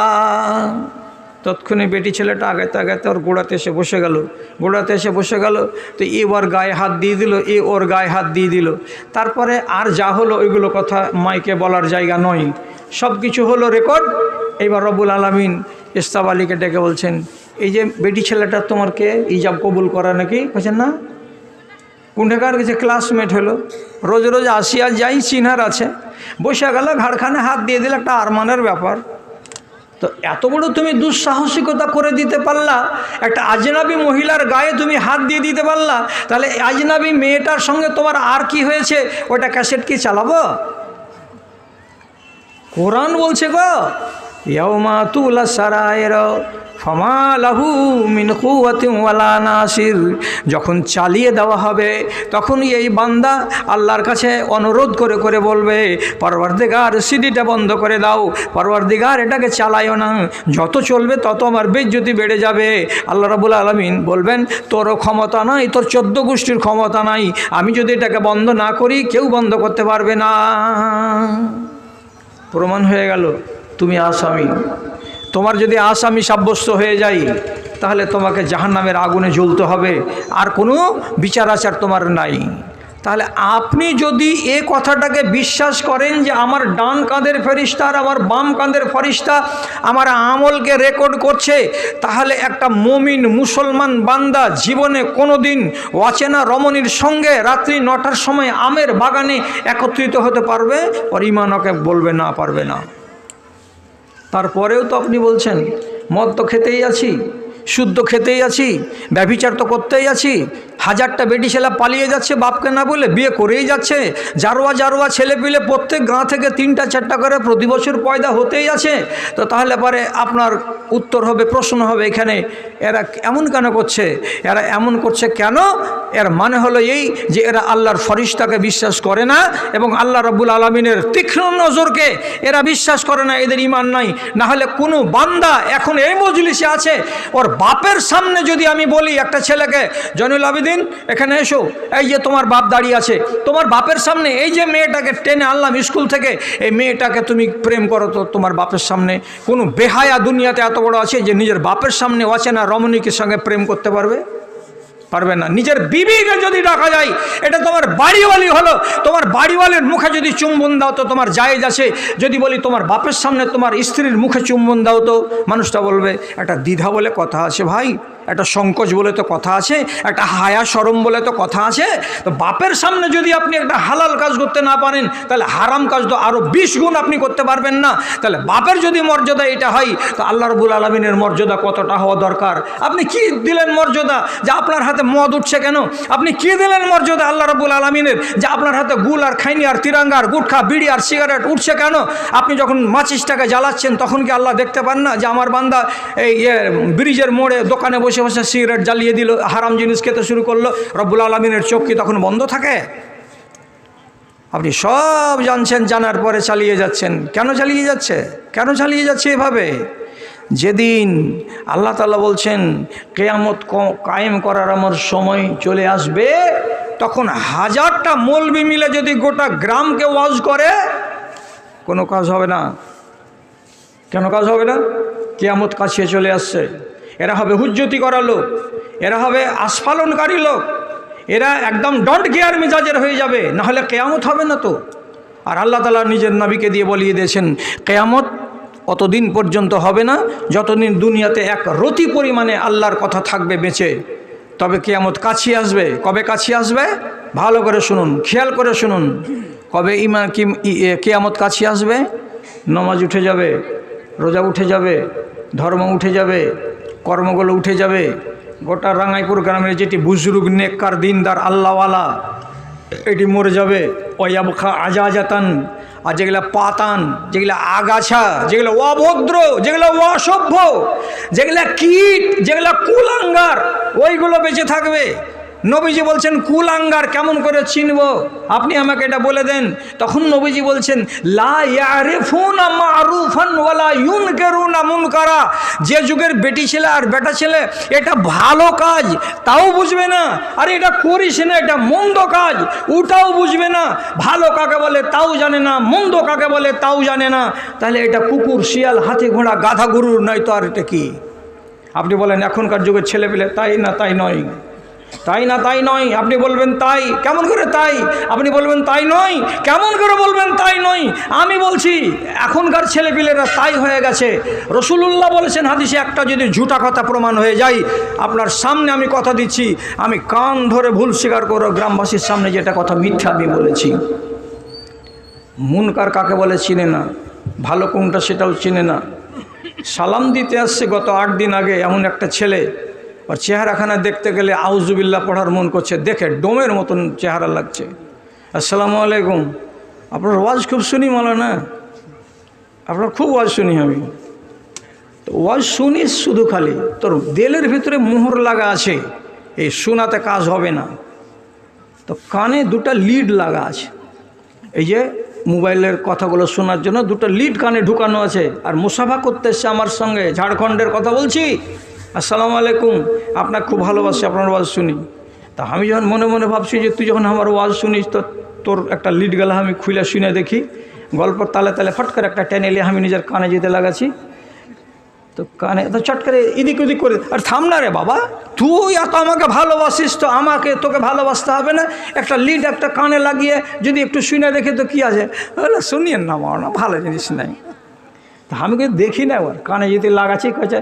Speaker 1: তৎক্ষণে বেটি ছেলেটা আগাতে আগাতে ওর গোড়াতে এসে বসে গেল। গোড়াতে এসে বসে গেল তো এ ওর গায়ে হাত দিয়ে দিল, এ ওর গায়ে হাত দিয়ে দিল। তারপরে আর যা হলো ওইগুলো কথা মাইকে বলার জায়গা নয়, সব কিছু হলো রেকর্ড। এইবার রব্বুল আলামিন ইস্তাব আলীকে ডেকে বলছেন এই যে বেটি ছেলেটা তোমার কে ইজাব কবুল করা নাকি? বলছেন না। কোনটাকার কিছু ক্লাসমেট হলো, রোজ রোজ আসিয়া যাই, চিনার আছে। বসে গেল, ঘাড়খানে হাত দিয়ে দিল, একটা আরমানের ব্যাপার। তো এত বড় তুমি দুঃসাহসিকতা করে দিতে পারলা, একটা আজনাবি মহিলার গায়ে তুমি হাত দিয়ে দিতে পারলা, তাহলে আজনাবি মেয়েটার সঙ্গে তোমার আর কি হয়েছে? ওটা ক্যাসেট কি চালাবো? কোরআন বলছে গো ইয়াউমা তুবলাস সারায়ের ফামা লাহু মিন কুওয়াতিন ওয়ালা নাসির। যখন চালিয়ে দেওয়া হবে তখনই এই বান্দা আল্লাহর কাছে অনুরোধ করে করে বলবে পরওয়ারদিগার সিডিটা বন্ধ করে দাও, পরওয়ারদিগার এটাকে চালাইও না, যত চলবে তত আমার বেইজ্জতি বেড়ে যাবে। আল্লাহ রাব্বুল আলামিন বলবেন তোরও ক্ষমতা নাই, তোর 14 গোষ্ঠীর ক্ষমতা নাই, আমি যদি এটাকে বন্ধ না করি কেউ বন্ধ করতে পারবে না। প্রমাণ হয়ে গেল তুমি আসামি। তোমার যদি আসামি সাব্যস্ত হয়ে যায় তাহলে তোমাকে জাহান্নামের আগুনে জ্বলতে হবে, আর কোনো বিচার আচার তোমার নাই। তাহলে আপনি যদি এ কথাটাকে বিশ্বাস করেন যে আমার ডান কাঁধের ফেরেশতা আর আমার বাম কাঁধের ফেরেশতা আমার আমলকে রেকর্ড করছে, তাহলে একটা মুমিন মুসলমান বান্দা জীবনে কোনোদিন অচেনা রমণীর সঙ্গে রাত্রি 9টার সময় আমের বাগানে একত্রিত হতে পারবে? আর ঈমান ওকে বলবে না, পারবে না। তারপরেও তো আপনি বলছেন মদ তো খেতেই আছি, শুদ্ধ খেতেই আছি, ব্যভিচার তো করতেই আছি, হাজারটা বেটি ছেলে পালিয়ে যাচ্ছে বাপকে না বলে, বিয়ে করেই যাচ্ছে, জারোয়া ছেলে পিলে প্রত্যেক গাঁ থেকে 3টা 4টা করে প্রতি বছর পয়দা হতেই আছে। তো তাহলে পরে আপনার উত্তর হবে, প্রশ্ন হবে এখানে, এরা এমন কেন করছে? এরা এমন করছে কেন? এর মানে হলো এই যে এরা আল্লাহর ফরিস্তাকে বিশ্বাস করে না এবং আল্লাহ রাব্বুল আলামিনের তীক্ষ্ণ নজরকে এরা বিশ্বাস করে না, এদের ঈমান নাই। না হলে কোনো বান্দা এখন এই মজলিসে আছে, ওর বাপের সামনে যদি আমি বলি একটা ছেলেকে, জয়নুল আবেদিন এখানে এসো, এই যে তোমার বাপ দাঁড়িয়ে আছে, তোমার বাপের সামনে এই যে মেয়েটাকে টেনে আনলাম স্কুল থেকে, এই মেয়েটাকে তুমি প্রেম করো, তো তোমার বাপের সামনে কোনো বেহায়া দুনিয়াতে এত বড় আছে যে নিজের বাপের সামনে অচেনা রমণীকে সঙ্গে প্রেম করতে পারবে? পারবে না। নিজের বিবিকে যদি ডাকা যায়, এটা তোমার বাড়িওয়ালি হলো, তোমার বাড়িওয়ালির মুখে যদি চুম্বন দাও তো তোমার জায়েজ আছে। যদি বলি তোমার বাপের সামনে তোমার স্ত্রীর মুখে চুম্বন দাও, তো মানুষটা বলবে একটা দ্বিধা বলে কথা আছে ভাই, একটা সংকোচ বলে তো কথা আছে, একটা হায়া শরম বলে তো কথা আছে। তো বাপের সামনে যদি আপনি একটা হালাল কাজ করতে না পারেন, তাহলে হারাম কাজ তো আরও 20 গুণ আপনি করতে পারবেন না। তাহলে বাপের যদি মর্যাদা এটা হয়, তো আল্লাহ রাব্বুল আলামিনের মর্যাদা কতটা হওয়া দরকার? আপনি কি দিলেন মর্যাদা যে আপনার হাতে মদ উঠছে কেন? আপনি কি দিলেন মর্যাদা আল্লাহ রাব্বুল আলামিনের যে আপনার হাতে গুল আর খাইনি আর তিরাঙ্গা আর গুটখা বিড়ি আর সিগারেট উঠছে কেন? আপনি যখন মাচিসটাকে জ্বালাচ্ছেন তখন কি আল্লাহ দেখতে পান না যে আমার বান্দা এই ব্রিজের মোড়ে দোকানে বসে বসে সিগারেট জ্বালিয়ে দিল, হারাম জিনিস খেতে শুরু করলো? রব্বুল আলামিনের চোখ কি তখন বন্ধ থাকে? আপনি সব জানছেন, জানার পরে চালিয়ে যাচ্ছেন। কেন চালিয়ে যাচ্ছে? কেন চালিয়ে যাচ্ছে এভাবে? যেদিন আল্লাহ তাআলা বলছেন কিয়ামত কায়েম করার আমার সময় চলে আসবে, তখন 1000টা মৌলবি মিলে যদি গোটা গ্রামকে ওয়াজ করে, কোনো কাজ হবে না। কেন কাজ হবে না? কিয়ামত কাছে চলে আসছে। এরা হবে হুজ্জতি করা লোক, এরা হবে আস্ফালনকারী লোক, এরা একদম ডন্ট কেয়ার মেজাজের হয়ে যাবে, না হলে কিয়ামত হবে না তো। আর আল্লাহ তাআলা নিজের নবীকে দিয়ে বলিয়ে দিয়েছেন কিয়ামত অতদিন পর্যন্ত হবে না যতদিন দুনিয়াতে এক রতি পরিমাণে আল্লাহর কথা থাকবে বেঁচে, তবে কিয়ামত কাছে আসবে। কবে কাছে আসবে? ভালো করে শুনুন, খেয়াল করে শুনুন। কবে কিয়ামত কাছে আসবে? নামাজ উঠে যাবে, রোজা উঠে যাবে, ধর্ম উঠে যাবে, কর্মগুলো উঠে যাবে। গোটা রাঙ্গাইপুর গ্রামের যেটি বুজরুগ নেককার দিনদার আল্লাহওয়ালা, এটি মরে যাবে। ওয়াবখা আজাজাতান, আর যেগুলা পাতান, যেগুলা আগাছা, যেগুলো অভদ্র, যেগুলো অসভ্য, যেগুলা কীট, যেগুলা কুলাঙ্গার, ওইগুলো বেঁচে থাকবে। নবীজি বলছেন কুলাঙ্গার কেমন করে চিনব? আপনি আমাকে এটা বলে দেন। তখন নবীজি বলছেন লা ইয়ারিফুনা মারুফান ওয়ালা ইউনকিরুনা মুনকারা। যে যুগের বেটি ছেলে আর বেটা ছেলে এটা ভালো কাজ তাও বুঝবে না, আর এটা করিস না, এটা মন্দ কাজ ওটাও বুঝবে না। ভালো কাকে বলে তাও জানে না, মন্দ কাকে বলে তাও জানে না। তাহলে এটা কুকুর, শিয়াল, হাতি, ঘোড়া, গাধা, গরুর নয় তো আর এটা কি? আপনি বলেন এখনকার যুগের ছেলেপিলে তাই না তাই নয়, তাই না তাই নয়। আপনি বলবেন তাই, কেমন করে তাই? আপনি বলবেন তাই নয়, কেমন করে বলবেন তাই নয়? আমি বলছি এখনকার ছেলেপিলেরা তাই হয়ে গেছে। রাসূলুল্লাহ বলেছেন হাদিসে, একটা যদি ঝুটা কথা প্রমাণ হয়ে যায়, আপনার সামনে আমি কথা দিচ্ছি, আমি কান ধরে ভুল স্বীকার করো গ্রামবাসীর সামনে যেটা কথা মিথ্যা আমি বলেছি। মুনকার কাকে বলে চিনে না, ভালো কোনটা সেটাও চিনে না। সালাম দিতে আসছে গত 8 দিন আগে এমন একটা ছেলে, আর চেহারাখানা দেখতে গেলে আউযুবিল্লাহ পড়ার মন করছে, দেখে ডোমের মতন চেহারা লাগছে। আসসালামু আলাইকুম, আপনার ওয়াজ খুব শুনি মাওলানা, আপনার খুব ওয়াজ শুনি আমি। তো ওয়াজ শুনিস শুধু, খালি তোর দিলের ভিতরে মোহর লাগা আছে, এই শোনাতে কাজ হবে না। তো কানে 2টা লিড লাগা আছে, এই যে মোবাইলের কথাগুলো শোনার জন্য 2টা লিড কানে ঢুকানো আছে। আর মুসাফা করতে এসছে আমার সঙ্গে, ঝাড়খণ্ডের কথা বলছি। আসসালামু আলাইকুম, আপনাকে খুব ভালোবাসি, আপনার ওয়াজ শুনি। তা আমি যখন মনে মনে ভাবছি যে তুই যখন আমার ওয়াজ শুনিস, তো তোর একটা লিড গেলা আমি খুলে শুনে দেখি, গল্পর তালে তালে ফট করে একটা টেনে এলে আমি নিজের কানে যেতে লাগাচ্ছি। তো কানে তো চট করে এদিক ওদিক করে, আর থাম না রে বাবা, তুই এত আমাকে ভালোবাসিস তো আমাকে তোকে ভালোবাসতে হবে না? একটা লিড একটা কানে লাগিয়ে যদি একটু শুনে দেখে তো কী আছে, শুনিয়েন না মাওলানা, ভালো জিনিস নাই। তা আমি কিন্তু দেখি না, এবার কানে যদি লাগাচ্ছি কয়েছে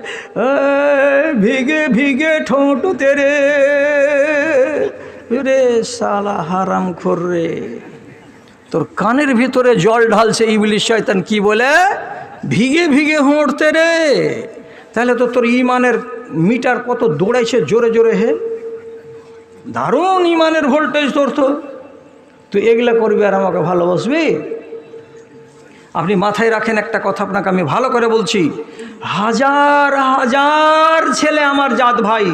Speaker 1: ভিগে ভিগে ঠোঁট তেরে রে শালা হারাম খোর রে, তোর কানের ভিতরে জল ঢালছে ইবলিশ শয়তান, কি বলে ভিগে ভিগে হোঁড়তে রে। তাহলে তো তোর ইমানের মিটার কত দৌড়াইছে জোরে জোরে, হে দারুণ ইমানের ভোল্টেজ তোর, তো তুই এগুলা করবি আর আমাকে ভালোবাসবি? আপনি মাথায় রাখেন একটা কথা, আপনাকে আমি ভালো করে বলছি, হাজার হাজার ছেলে আমার জাত ভাই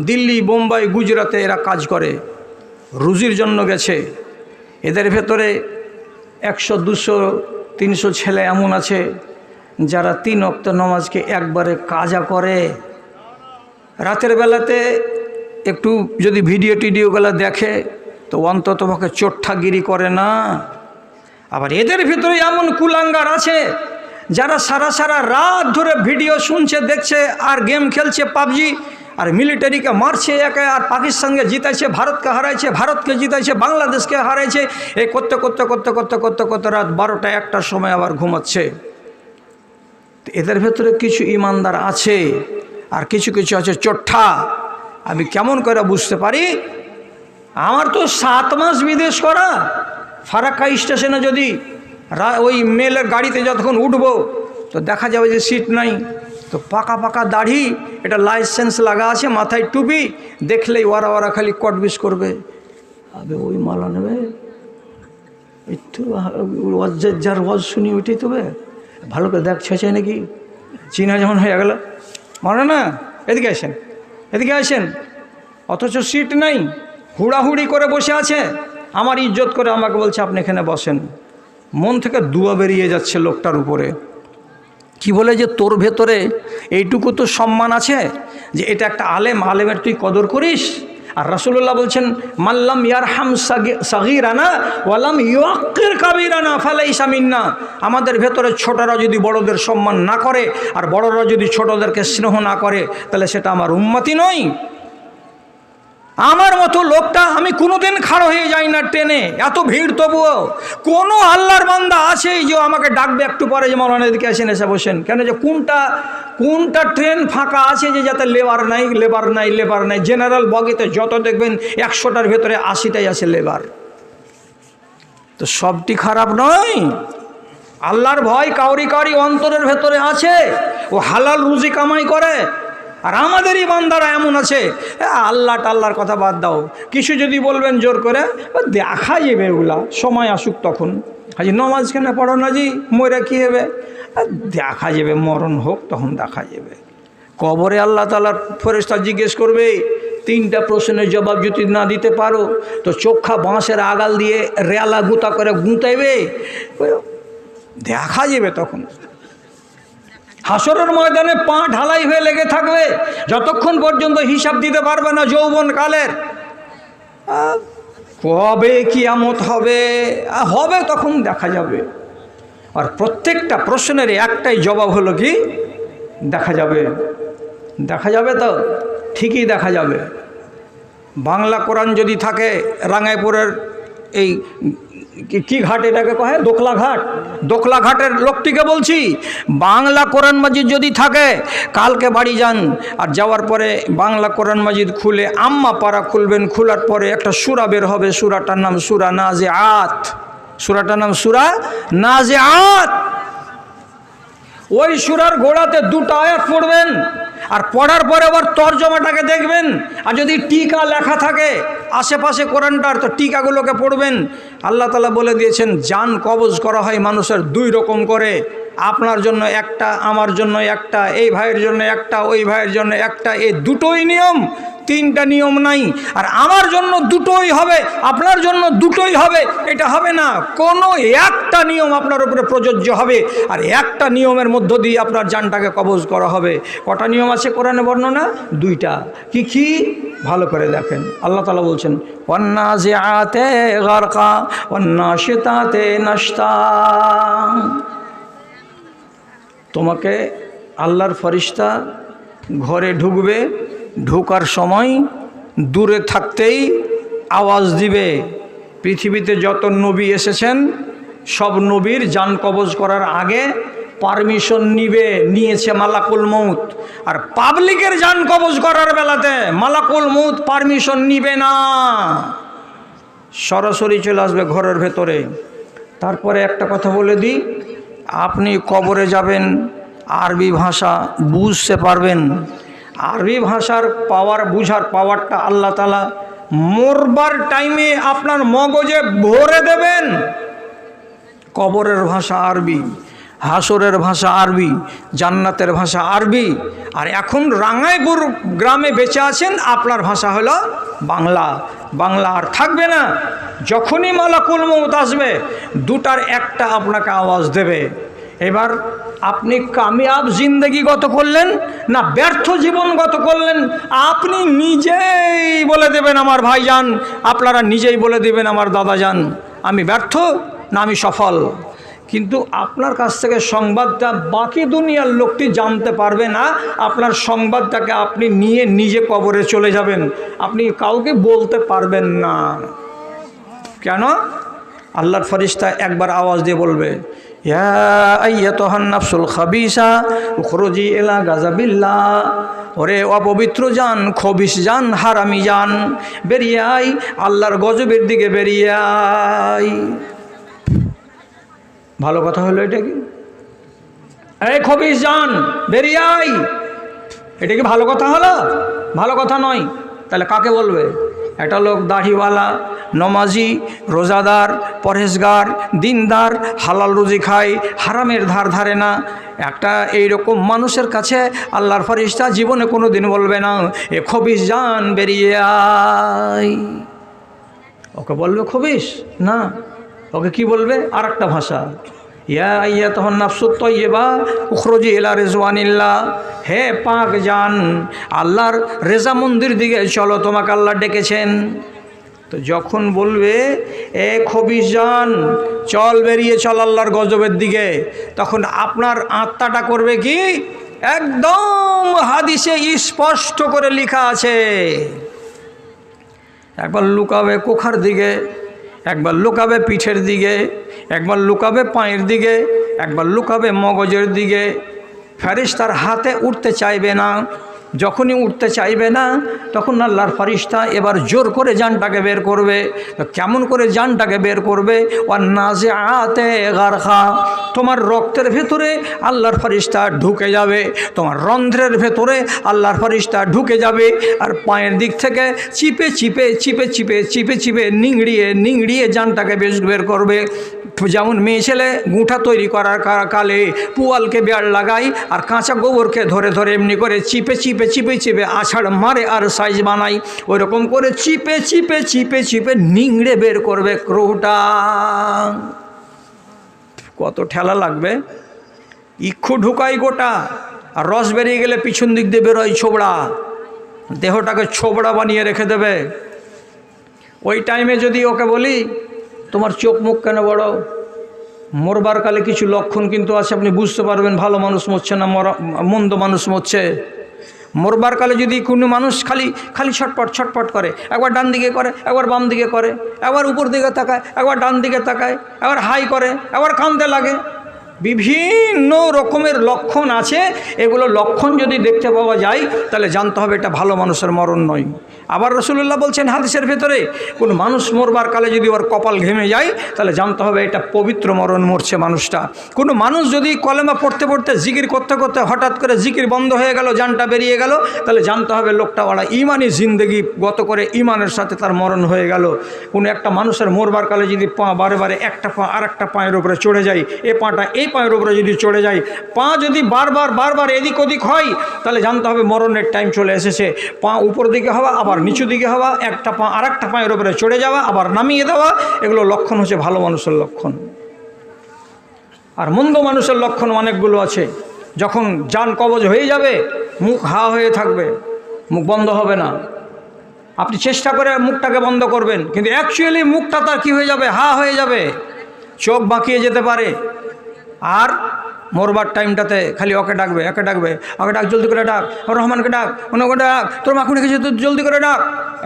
Speaker 1: দিল্লি, বোম্বাই, গুজরাটে এরা কাজ করে, রুজির জন্য গেছে। এদের ভেতরে 100, 200, 300 ছেলে এমন আছে যারা 3 ওয়াক্ত নামাজকে একবারে কাজা করে। রাতের বেলাতে একটু যদি ভিডিও টিডিওগুলো দেখে তো অন্তত পক্ষে চোট্টাগিরি করে না। আবার এদের ভিতরে এমন কুলাঙ্গার আছে যারা সারা সারা রাত ধরে ভিডিও শুনছে, দেখছে আর গেম খেলছে পাবজি, আর মিলিটারিকে মারছে একে, আর পাকিস্তানকে জিতাইছে, ভারতকে হারাইছে, ভারতকে জিতাইছে, বাংলাদেশকে হারাইছে, এই করতে করতে করতে করতে করতে করতে রাত 12টা 1টার সময় আবার ঘুমাচ্ছে। এদের ভেতরে কিছু ইমানদার আছে আর কিছু কিছু আছে চোট্টা। আমি কেমন করে বুঝতে পারি? আমার তো 7 মাস বিদেশ করা। ফারাক্কা স্টেশনে যদি ওই মেলের গাড়িতে যতক্ষণ উঠবো তো দেখা যাবে যে সিট নাই, তো পাকা পাকা দাড়ি, এটা লাইসেন্স লাগা আছে, মাথায় টুপি, দেখলেই ওরা ওরা খালি কটবিস করবে, আবে ওই মালা নেবে, একটু যার ওয়াজ শুনি ওইটাই তবে ভালো করে দেখ ছেঁচে নাকি চিনা যেমন হয়ে গেল, মনে না? এদিকে আসেন, এদিকে আসেন, অথচ সিট নাই, হুড়াহুড়ি করে বসে আছে। আমার ইজ্জত করে আমাকে বলছে আপনি এখানে বসেন। মন থেকে দুয়া বেরিয়ে যাচ্ছে লোকটার উপরে। কি বলে যে তোর ভেতরে এইটুকু তো সম্মান আছে যে এটা একটা আলেম, আলেমের তুই কদর করিস। আর রাসূলুল্লাহ বলছেন মাল্লাম ইয়ারহাম সাগীরানা ওয়ালাম ইউক্কির কাবীরানা ফালাইসা মিন্না। আমাদের ভেতরে ছোটরা যদি বড়দের সম্মান না করে আর বড়রা যদি ছোটদেরকে স্নেহ না করে তাহলে সেটা আমার উম্মতি নয়। আমার মতো লোকটা আমি কোনোদিন খাড়ো হয়ে যাই না ট্রেনে, এত ভিড়, তবুও কোনো আল্লাহর বান্দা আছেই যে আমাকে ডাকবে একটু পরে যে মাওলানা এদিকে আসেন, এসে বসেন। কেন যে কোনটা ট্রেন ফাঁকা আছে যে যাতে লেবার নাই, লেবার নাই, লেবার নাই। জেনারেল বগিতে যত দেখবেন 100টার ভেতরে 80টাই আছে লেবার। তো সবটি খারাপ নয়। আল্লাহর ভয় কাউরি কাউরি অন্তরের ভেতরে আছে, ও হালাল রুজি কামাই করে। আর আমাদেরই বান্দারা এমন আছে, আল্লাহর কথা বাদ দাও, কিছু যদি বলবেন জোর করে দেখা যাবে, ওগুলা সময় আসুক তখন। হাজি নমাজ কেন পড়ো না জি, মরে কী হবে? দেখা যাবে, মরণ হোক তখন দেখা যাবে। কবরে আল্লাহ তাআলার ফেরেশতা জিজ্ঞেস করবে, 3টা প্রশ্নের জবাব যদি না দিতে পারো তো চোখা বাঁশের আগাল দিয়ে রেলা গুঁতা করে গুঁতাইবে, দেখা যাবে তখন। হাসরের ময়দানে পা ঢালাই হয়ে লেগে থাকবে যতক্ষণ পর্যন্ত হিসাব দিতে পারবে না যৌবন কালের। কবে কিয়ামত হবে, হবে তখন দেখা যাবে। আর প্রত্যেকটা প্রশ্নের একটাই জবাব হলো কি, দেখা যাবে। দেখা যাবে তো ঠিকই দেখা যাবে। বাংলা কোরআন যদি থাকে, রাঙ্গাইপুরের এই কি ঘাট এটাকে কহে, দোকলা ঘাট, দোকলা ঘাটের লোকটিকে বলছি, বাংলা কোরআন মাজিদ যদি থাকে কালকে বাড়ি যান, আর যাওয়ার পরে বাংলা কোরআন মাজিদ খুলে আম্মা পারা খুলবেন, খোলার পরে একটা সূরা বের হবে, সূরাটার নাম সূরা নাজিআত, সূরাটার নাম সূরা নাজিআত। ওই সূরার গোড়াতে 2টা আয়াত পড়বেন, আর পড়ার পরে আবার তর্জমাটাকে দেখবেন। আর যদি টিকা লেখা থাকে আশেপাশে কোরআনটার, তো টিকাগুলোকে পড়বেন। আল্লাহ তাআলা বলে দিয়েছেন জান কবজ করা হয় মানুষের 2 রকম করে, আপনার জন্য একটা, আমার জন্য একটা, এই ভাইয়ের জন্য একটা, ওই ভাইয়ের জন্য একটা, এই 2টোই নিয়ম, 3টা নিয়ম নাই। আর আমার জন্য 2টোই হবে, আপনার জন্য 2টোই হবে, এটা হবে না। কোনো একটা নিয়ম আপনার উপরে প্রযোজ্য হবে, আর একটা নিয়মের মধ্য দিয়ে আপনার জানটাকে কবজ করা হবে। কটা নিয়ম আছে কোরআনে বর্ণনা? 2টা। কি কি? ভালো করে দেখেন। আল্লাহ তাআলা বলছেন ওয়ান্নাজিআতে গারকা ওয়ান্নাশিতাতে নাশতা। তোমাকে আল্লাহর ফেরেশতা ঘরে ঢুকবে, ঢোকার সময় দূরে থাকতেই আওয়াজ দিবে। পৃথিবীতে যত নবী এসেছেন সব নবীর জান কবজ করার আগে পারমিশন নিয়েছে মালাকুল মউত। আর পাবলিকের জান কবজ করার বেলাতে মালাকুল মউত পারমিশন নিবে না, সরাসরি চলে আসবে ঘরের ভেতরে। তারপরে একটা কথা বলে দিই, আপনি কবরে যাবেন, আরবি ভাষা বুঝতে পারবেন। আরবি ভাষার বুঝার পাওয়ারটা আল্লাহ তাআলা মরবার টাইমে আপনার মগজে ভরে দেবেন। কবরের ভাষা আরবি, হাসরের ভাষা আরবি, জান্নাতের ভাষা আরবি। আর এখন রাঙ্গাইপুর গ্রামে বেঁচে আছেন, আপনার ভাষা হলো বাংলা। বাংলা আর থাকবে না। যখনই মালাকুল মউত আসবে দুটার একটা আপনাকে আওয়াজ দেবে। এবার আপনি কামিয়াব জিন্দগি গত করলেন না ব্যর্থ জীবন গত করলেন, আপনি নিজেই বলে দেবেন আমার ভাইজান, আপনারা নিজেই বলে দেবেন আমার দাদাজান, আমি ব্যর্থ না আমি সফল। কিন্তু আপনার কাছ থেকে সংবাদটা বাকি দুনিয়ার লোকটি জানতে পারবে না। আপনার সংবাদটাকে আপনি নিয়ে নিজে কবরে চলে যাবেন, আপনি কাউকে বলতে পারবেন না। কেন? আল্লাহর ফেরেশতা একবার আওয়াজ দিয়ে বলবে, ইয়া আইয়াতুহান নাফসুল খাবিসা উখরুজি ইলা গাযাবিল্লাহ, ওরে অপবিত্র জান, খবিস জান, হারামি জান, বেরিয়ে আই আল্লাহর গজবের দিকে, বেরিয়ে আই। ভালো কথা হলো এটা কি? এই খবিস জান বেরিয়ে আই, এটা কি ভালো কথা হলো? ভালো কথা নয়। তাহলে কাকে বলবে? একটা লোক দাড়িওয়ালা, নমাজি, রোজাদার, পরহেজগার, দিনদার, হালাল রুজি খায়, হারামের ধার ধারে না, একটা এইরকম মানুষের কাছে আল্লাহর ফেরেশতা জীবনে কোনো দিন বলবে না এ খবিস জান বেরিয়ে আই। ওকে বলবে খবিস না, ওকে কি বলবে? আর একটা ভাষা, ইয়া আইয়াতুহান নাফসুত তাইয়্যিবা উখরুজি ইলা রিজওয়ানিল্লাহ, হে পাক জান, আল্লাহর রেজামন্দির দিকে চলো, তোমাকে আল্লাহ ডেকেছেন। তো যখন বলবে এ খবিস জান চল, বেরিয়ে চল আল্লাহর গজবের দিকে, তখন আপনার আত্মাটা করবে কি? একদম হাদিসে স্পষ্ট করে লেখা আছে, একবার লুকাবে কোখার দিকে, একবার লুকাবে পিঠের দিকে, একবার লুকাবে পায়ের দিকে, একবার লুকাবে মগজের দিকে। ফেরেশতার হাতে উঠতে চাইবে না। যখনই উঠতে চাইবে না তখন আল্লাহর ফেরেশতা এবার জোর করে জানটাকে বের করবে। তো কেমন করে জানটাকে বের করবে? ওয়ান নাজিআতে গারখা, তোমার রক্তের ভেতরে আল্লাহর ফেরেশতা ঢুকে যাবে, তোমার রন্ধ্রের ভেতরে আল্লাহর ফেরেশতা ঢুকে যাবে। আর পায়ের দিক থেকে চিপে চিপে চিপে চিপে চিপে চিপে নিংড়িয়ে নিংড়িয়ে জানটাকে বের করবে। যেমন মেয়ে ছেলে গুঁঠা তৈরি করার কালে পুয়ালকে বেড় লাগাই আর কাঁচা গোবরকে ধরে ধরে এমনি করে চিপে চিপে চিপে চিপে আছাড় মারে আর সাইজ বানাই, ওই রকম করে চিপে চিপে চিপে চিপে নিংড়ে বের করবে ক্রোটা। কত ঠেলা লাগবে! ইক্ষু ঢুকাই গোটা, আর রস বেরিয়ে গেলে পিছন দিক দিয়ে বেরোয় ছোবড়া, দেহটাকে ছোবড়া বানিয়ে রেখে দেবে। ওই টাইমে যদি ওকে বলি তোমার চোখ মুখ কেন বড়, মরবার কালে কিছু লক্ষণ কিন্তু আছে, আপনি বুঝতে পারবেন ভালো মানুষ মরছে না মন্দ মানুষ মরছে। মরবার কালে যদি কোনো মানুষ খালি খালি ছটপট ছটপট করে, একবার ডান দিকে করে, একবার বাম দিকে করে, একবার উপর দিকে তাকায়, একবার ডান দিকে তাকায়, একবার হাই করে, একবার কাঁদতে লাগে, বিভিন্ন রকমের লক্ষণ আছে। এগুলো লক্ষণ যদি দেখতে পাওয়া যায় তাহলে জানতে হবে এটা ভালো মানুষের মরণ নয়। আবার রাসূলুল্লাহ বলছেন হাদিসের ভেতরে, কোনো মানুষ মরবার কালে যদি ওর কপাল ঘেমে যায় তাহলে জানতে হবে এটা পবিত্র মরণ মরছে মানুষটা। কোনো মানুষ যদি কলেমা পড়তে পড়তে জিকির করতে করতে হঠাৎ করে জিকির বন্ধ হয়ে গেল, জানটা বেরিয়ে গেল, তাহলে জানতে হবে লোকটা ওরা ইমানি জিন্দেগি গত করে ইমানের সাথে তার মরণ হয়ে গেল। কোনো একটা মানুষের মরবার কালে যদি পা বারে বারে একটা পা আর একটা পায়ের উপরে চড়ে যায়, এ পাটা এই পায়ের উপরে যদি চড়ে যায়, পা যদি বারবার বারবার এদিক ওদিক হয় তাহলে জানতে হবে মরণের টাইম চলে এসেছে। পা উপর দিকে হওয়া, আবার নিচু দিকে হওয়া, একটা পা আর একটা পায়ের উপরে চড়ে যাওয়া, আবার নামিয়ে দেওয়া, এগুলো লক্ষণ হচ্ছে ভালো মানুষের লক্ষণ। আর মন্দ মানুষের লক্ষণ অনেকগুলো আছে। যখন জান কবজ হয়ে যাবে মুখ হা হয়ে থাকবে, মুখ বন্ধ হবে না। আপনি চেষ্টা করে মুখটাকে বন্ধ করবেন, কিন্তু অ্যাকচুয়ালি মুখটা তার কী হয়ে যাবে? হা হয়ে যাবে, চোখ বাঁকিয়ে যেতে পারে, আর মরবার টাইমটাতে খালি ওকে ডাকবে, ওকে ডাক, জলদি করে ডাক, রহমানকে ডাক, ওনাকে ডাক, তোর মাখন রেখেছে তুই জলদি করে ডাক।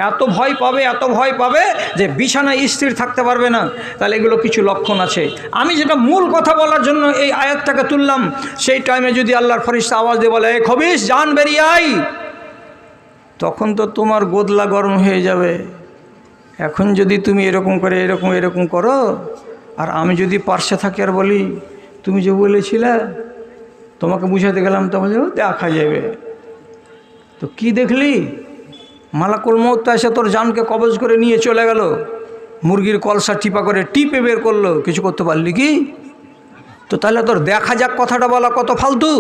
Speaker 1: এত ভয় পাবে যে বিছানায় স্থির থাকতে পারবে না। তাহলে এগুলো কিছু লক্ষণ আছে। আমি যেটা মূল কথা বলার জন্য এই আয়াতটাকে তুললাম, সেই টাইমে যদি আল্লাহর ফেরেশতা আওয়াজ দিয়ে বলে, এই খবিস জান বেরিয়ে আই, তখন তো তোমার গোদলা গরম হয়ে যাবে। এখন যদি তুমি এরকম করে এরকম করো, আর আমি যদি পার্শ্বে থাকি আর বলি তুমি যে বলেছিলে, তোমাকে বুঝাতে গেলাম, তো বলে দেখা যাবে। তো কি দেখলি? মালাকুল মউত এসে তোর জানকে কবজ করে নিয়ে চলে গেল, মুরগির কলসা টিপে বের করলো, কিছু করতে পারলি কি? তো তাহলে তোর দেখা যাক কথাটা বলা কত ফালতু।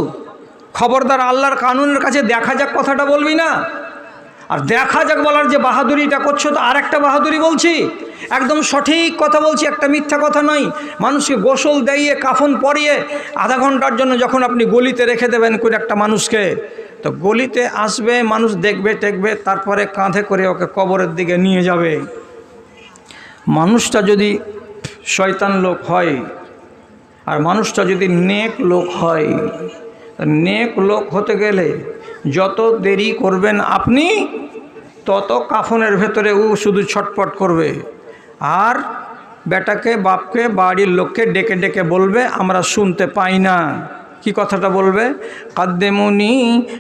Speaker 1: খবরদার আল্লাহর কানুনের কাছে দেখা যাক কথাটা বলবি না। আর দেখা যাক বলার যে বাহাদুরিটা করছো, তো আর একটা বাহাদুরি বলছি, একদম সঠিক কথা বলছি, একটা মিথ্যা কথা নয়। মানুষকে গোসল দিয়ে কাফন পরিয়ে আধা ঘন্টার জন্য যখন আপনি গলিতে রেখে দেবেন করে একটা মানুষকে, তো গলিতে আসবে মানুষ, দেখবে টেকবে, তারপরে কাঁধে করে ওকে কবরের দিকে নিয়ে যাবে। মানুষটা যদি শয়তান লোক হয় আর মানুষটা যদি নেক লোক হয়, নেক লোক হতে গেলে যত দেরি করবেন আপনি, তত কাফনের ভেতরে ও শুধু ছটপট করবে। আর বেটাকে, বাপকে, বাড়ির লোককে ডেকে ডেকে বলবে, আমরা শুনতে পাই না। কি কথাটা বলবে?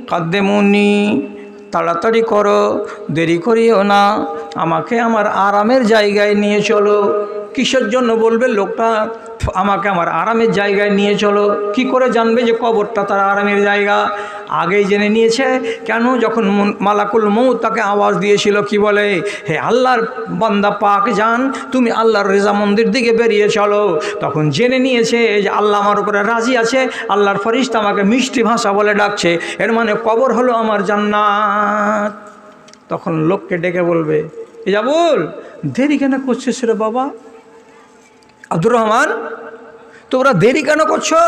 Speaker 1: কাদ্দেমুনি, তাড়াতাড়ি করো, দেরি করিও না, আমাকে আমার আরামের জায়গায় নিয়ে চলো। কিসের জন্য বলবে লোকটা আমাকে আমার আরামের জায়গায় নিয়ে চলো? কি করে জানবে যে কবরটা তার আরামের জায়গা? আগেই জেনে নিয়েছে। কেন? যখন মালাকুল মউত তাকে আওয়াজ দিয়েছিল, কি বলে, হে আল্লাহর বান্দা পাক জান, তুমি আল্লাহর রেজা মন্দির দিকে বেরিয়ে চলো। তখন জেনে নিয়েছে যে আল্লাহ আমার উপরে রাজি আছে, আল্লাহর ফেরেশতা আমাকে মিষ্টি ভাষা বলে ডাকছে, এর মানে কবর হলো আমার জান্নাত। তখন লোককে ডেকে বলবে, এ যা বল, দেরি কেন করছিস রে বাবা? আব্দুর রহমান, তোমরা দেরি কেন করছো?